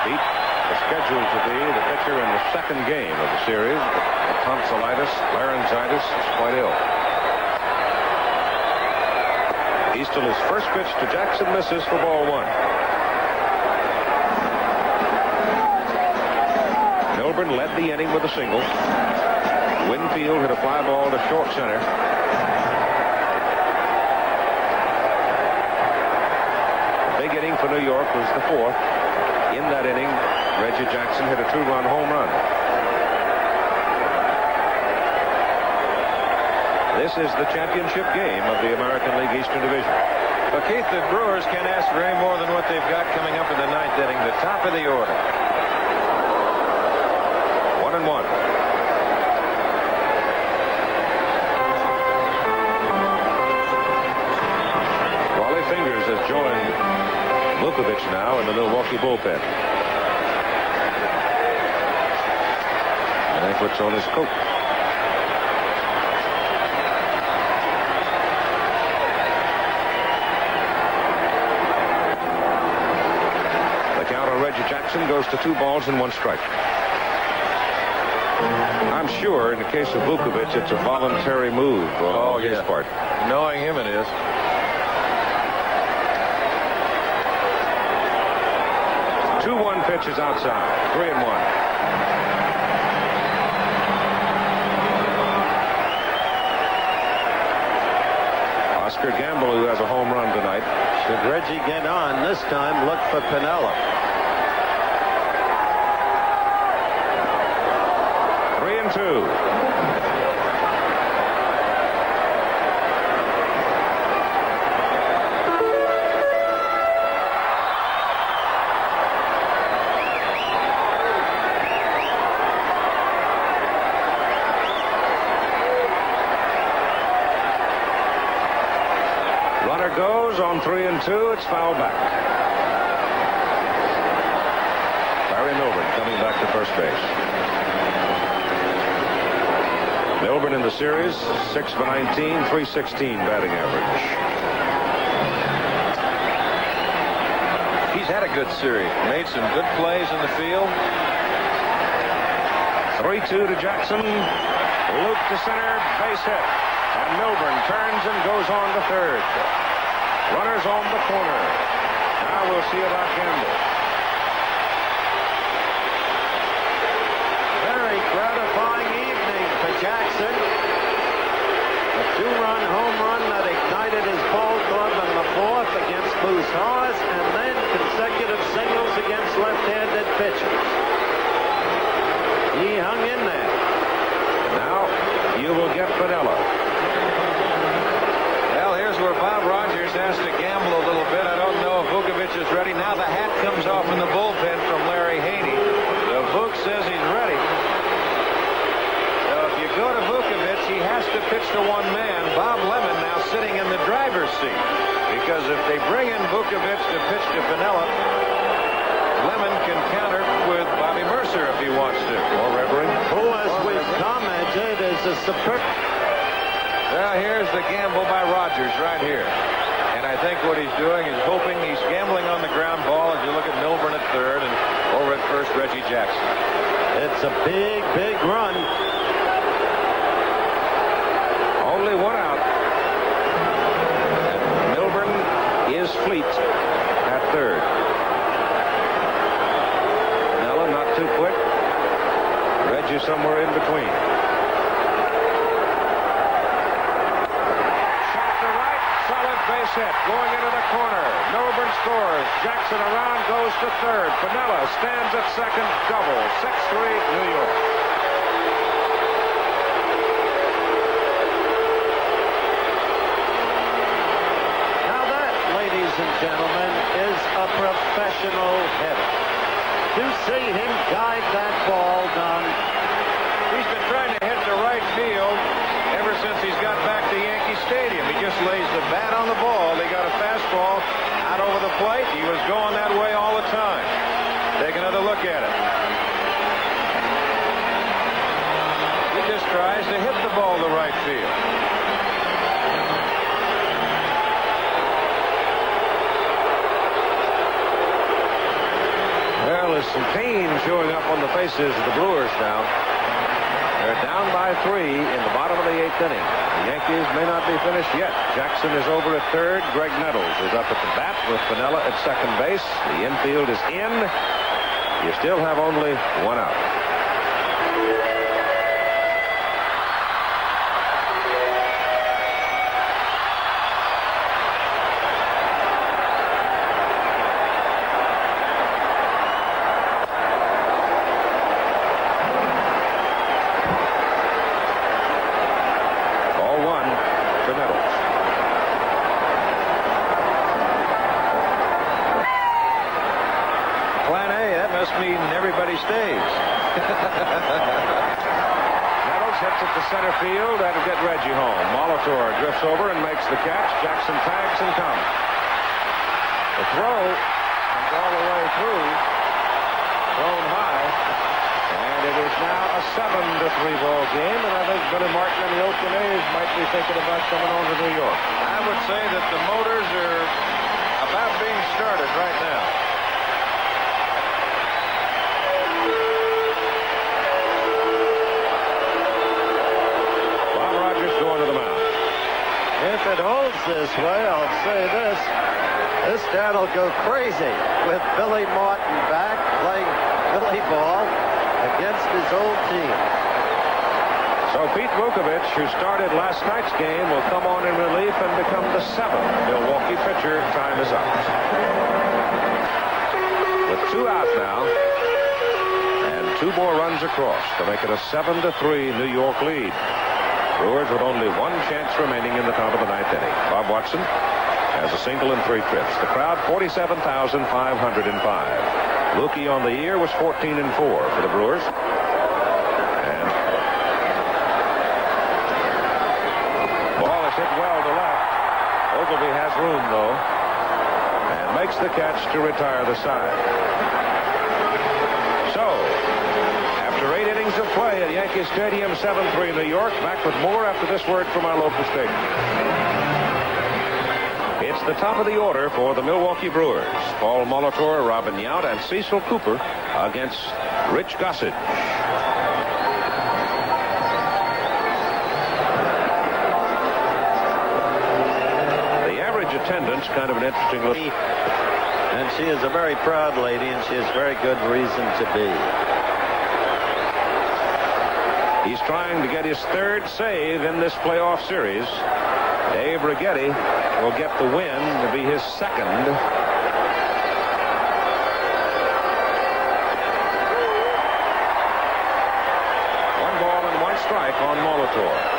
Pete is scheduled to be the pitcher in the second game of the series. Tonsillitis, laryngitis, is quite ill. Easterly's first pitch to Jackson misses for ball one. Milburn led the inning with a single. Winfield hit a fly ball to short center. The big inning for New York was the fourth. In that inning, Reggie Jackson hit a two-run home run. This is the championship game of the American League Eastern Division. But Keith, the Brewers can't ask for any more than what they've got coming up in the ninth inning, the top of the order. 1-1. Wally Fingers has joined Vukovich now in the Milwaukee bullpen. And he puts on his coat. Reggie Jackson goes to 2 balls and 1 strike. I'm sure in the case of Vukovich, it's a voluntary move on his part. Knowing him, it is. Two 2-1 pitches outside. 3-1. Oscar Gamble, who has a home run tonight. Should Reggie get on this time, look for Piniella. 3-2. Runner goes on on 3-2. It's fouled back. Larry Milburn coming back to first base. Milburn in the series, 6 for 19, 316 batting average. He's had a good series. Made some good plays in the field. 3-2 to Jackson. Loop to center, base hit. And Milburn turns and goes on to third. Runners on the corner. Now we'll see about Gamble. Very gratifying evening for Jackson. A 2-run home run that ignited his ball club in the fourth against Moose Haas, and then consecutive singles against left-handed pitchers. He hung in there. Now you will get Vanilla. Well, here's where Bob Rogers has to gamble a little bit. I don't know if Vukovich is ready. Now the hat comes off in the bullpen from Larry Haney. The Vuk says he's ready. So if you go to Vukovich, he has to pitch to one man. Bob Lemon now sitting in the driver's seat. Because if they bring in Vukovich to pitch to Piniella, Lemon can counter with Bobby Mercer if he wants to. Or Revering. Who, as we've commented, is a superb. Well, here's the gamble by Rogers right here. And I think what he's doing is hoping he's gambling on the ground ball as you look at Milburn at third and over at first Reggie Jackson. It's a big, big run. Only one out. And Milburn is fleet at third. Vanilla not too quick. Reggie somewhere in between. Base hit, going into the corner. Milburn scores. Jackson around, goes to third. Piniella stands at second, double. 6-3, New York. Now that, ladies and gentlemen, is a professional hitter. To see him guide that ball down. He's been trying to hit to right field ever since he's got back to Yankee Stadium. He just lays the bat on the ball. They got a fastball out over the plate. He was going that way all the time. Take another look at it. He just tries to hit the ball to right field. Well, there's some pain showing up on the faces of the Brewers now. They're down by 3 in the bottom of the 8th inning. The Yankees may not be finished yet. Jackson is over at third. Greg Nettles is up at the bat with Piniella at second base. The infield is in. You still have only one out. Stays. Nettles hits it to center field. That'll get Reggie home. Molitor drifts over and makes the catch. Jackson tags and comes. The throw comes all the way through. Thrown high. And it is now a 7-3 ball game. And I think Billy Martin and the Oakland A's might be thinking about coming on to New York. I would say that the motors are about being started right now. If it holds this way, I'll say this town will go crazy with Billy Martin back playing Billy ball against his old team. So Pete Vukovich, who started last night's game, will come on in relief and become the 7th Milwaukee pitcher. Time is up. With 2 out now, and 2 more runs across to make it a 7-3 New York lead. Brewers with only 1 chance remaining in the top of the 9th inning. Bob Watson has a single and 3 trips. The crowd, 47,505. Lukey on the year was 14-4 for the Brewers. And ball is hit well to left. Ogilvy has room, though. the catch to retire the side. So, after 8 innings of play at Yankee Stadium, 7-3 New York. Back with more after this word from our local station. It's the top of the order for the Milwaukee Brewers. Paul Molitor, Robin Yount, and Cecil Cooper against Rich Gossage. The average attendance, kind of an interesting look. And she is a very proud lady, and she has very good reason to be. He's trying to get his third save in this playoff series. Dave Righetti will get the win to be his second. One ball and one strike on Molitor.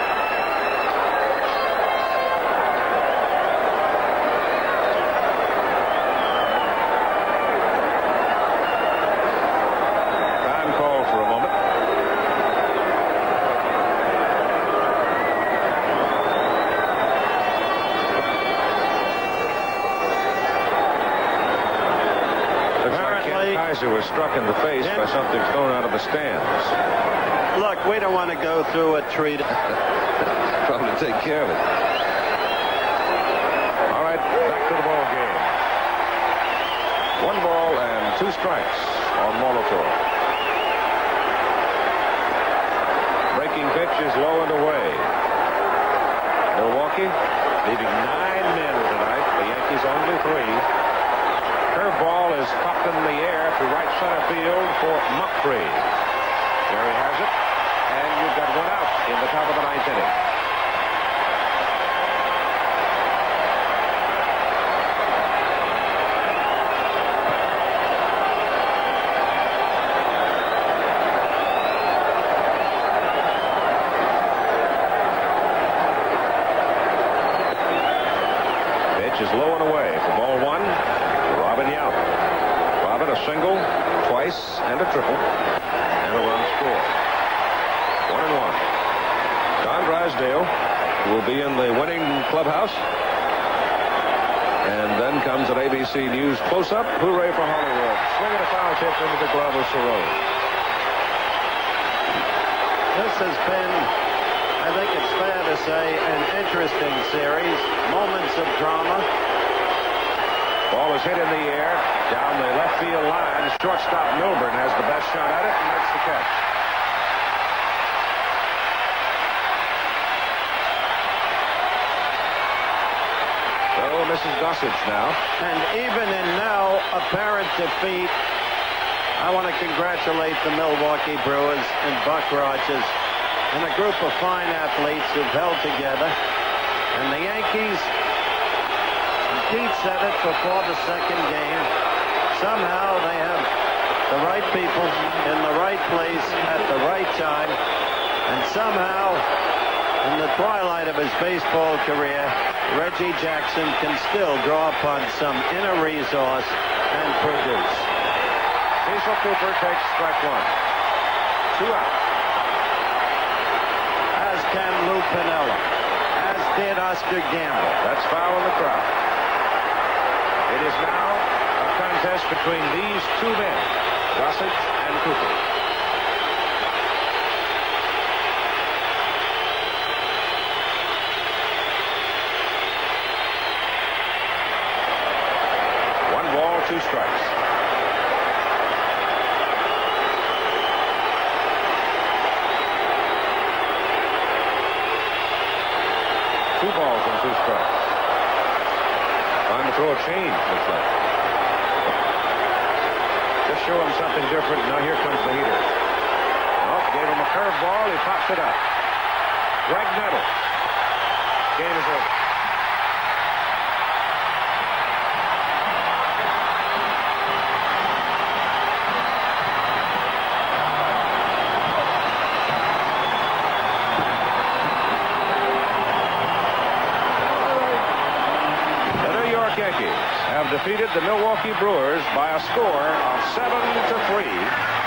Who was struck in the face by something thrown out of the stands. Look, we don't want to go through a treat. Trying to take care of it. All right, back to the ball game. 1 ball and 2 strikes on Molitor. Breaking pitch is low and away. Milwaukee leaving 9 men tonight. The Yankees only 3. Curveball is popped in the air to right center field for Mumphrey. There he has it, and you've got 1 out in the top of the 9th inning. Pitch is low and away for ball 1. Robin Yount. Robin a single, twice, and a triple, and a run scored. 1-1. Don Drysdale will be in the winning clubhouse. And then comes an ABC News close-up. Hooray for Hollywood. Swinging a foul tip into the glove of Cerrone. This has been, I think it's fair to say, an interesting series. Moments of drama. Ball is hit in the air, down the left field line. Shortstop Milburn has the best shot at it and makes the catch. So Mrs. Gossage now. And even in now apparent defeat, I want to congratulate the Milwaukee Brewers and Buck Rogers and a group of fine athletes who've held together. And the Yankees, Pete said it before the second game, somehow they have the right people in the right place at the right time, and somehow in the twilight of his baseball career, Reggie Jackson can still draw upon some inner resource and produce. Cecil Cooper takes strike 1. 2 out. As can Lou Piniella, as did Oscar Gamble. That's foul in the crowd. It is now a contest between these 2 men, Gossage and Cooper. One ball, 2 strikes. Two balls and 2 strikes. Time to throw a change, looks like. Just show him something different. Now here comes the heater. Oh, gave him a curveball. He pops it up. Greg Nettles. Game is over. Yankees have defeated the Milwaukee Brewers by a score of 7-3.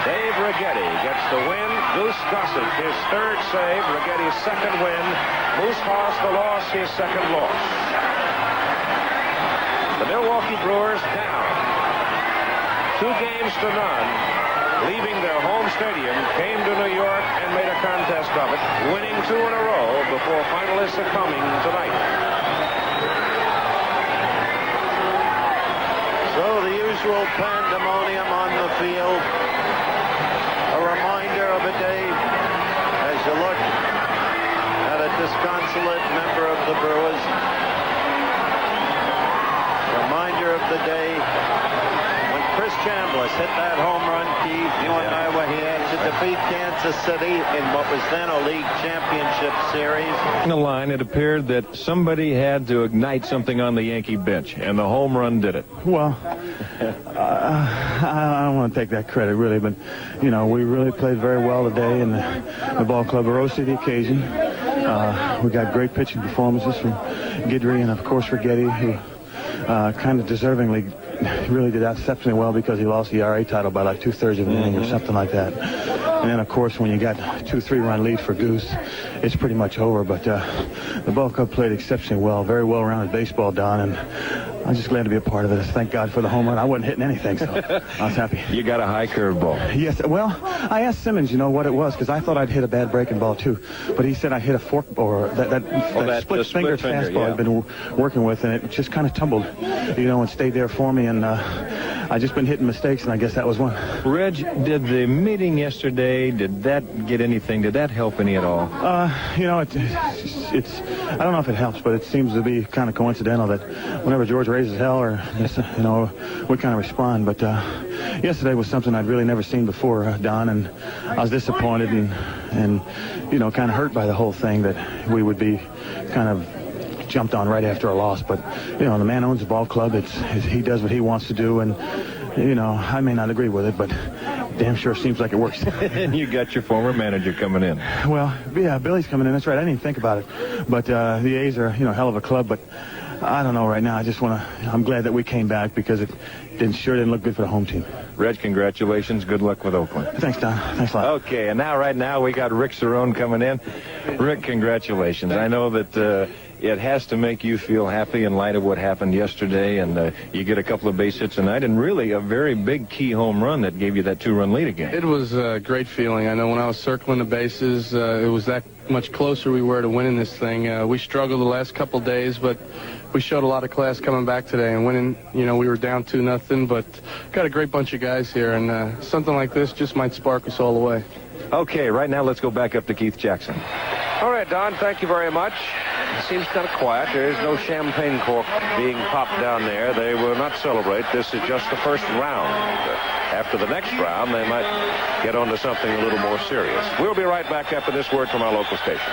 Dave Righetti gets the win. Goose Gossage his 3rd save. Righetti's 2nd win. Moose Hoss the loss, his 2nd loss. The Milwaukee Brewers down 2-0, leaving their home stadium, came to New York and made a contest of it, winning 2 in a row before finally succumbing tonight. So the usual pandemonium on the field. A reminder of a day as you look at a disconsolate member of the Brewers. Reminder of the day when Chris Chambliss hit that home run, Keith. You and I were here to defeat Kansas City in what was then a league championship series. In the line, it appeared that somebody had to ignite something on the Yankee bench, and the home run did it. Well, I don't want to take that credit, really, but, you know, we really played very well today, and the ball club rose to the occasion. We got great pitching performances from Guidry and, of course, Rigetti, who kind of deservingly really did exceptionally well because he lost the ERA title by like 2/3 of an inning or something like that. And then, of course, when you got 2-3-run lead for Goose, it's pretty much over. But the ball club played exceptionally well, very well-rounded baseball, Don, and I'm just glad to be a part of it. Thank God for the home run. I wasn't hitting anything, so I was happy. You got a high curveball. Yes, well, I asked Simmons, you know, what it was, because I thought I'd hit a bad breaking ball, too. But he said I hit a fork, or that split finger fastball I'd been working with, and it just kind of tumbled, you know, and stayed there for me, and I just been hitting mistakes, and I guess that was one. Reg, did the meeting yesterday, did that get anything? Did that help any at all? You know, it's I don't know if it helps, but it seems to be kind of coincidental that whenever George raises hell, or, you know, we kind of respond. But yesterday was something I'd really never seen before, Don, and I was disappointed and you know, kind of hurt by the whole thing that we would be kind of jumped on right after a loss. But, you know, the man owns the ball club. He does what he wants to do, and, you know, I may not agree with it, but damn sure seems like it works. And you got your former manager coming in. Well, yeah, Billy's coming in. That's right. I didn't even think about it. But the A's are, you know, hell of a club. But I don't know right now. I'm glad that we came back because it sure didn't look good for the home team. Reg, congratulations. Good luck with Oakland. Thanks, Don. Thanks a lot. Okay, and right now we got Rick Cerrone coming in. Rick, congratulations. I know that it has to make you feel happy in light of what happened yesterday, and you get a couple of base hits tonight, and really a very big key home run that gave you that 2-run lead again. It was a great feeling. I know when I was circling the bases, it was that much closer we were to winning this thing. We struggled the last couple days, but we showed a lot of class coming back today and winning. You know, we were down 2-0, but got a great bunch of guys here, and something like this just might spark us all the way. Okay, right now let's go back up to Keith Jackson. All right, Don, thank you very much. It seems kind of quiet. There is no champagne cork being popped down there. They will not celebrate. This is just the first round. After the next round, they might get on to something a little more serious. We'll be right back after this word from our local station.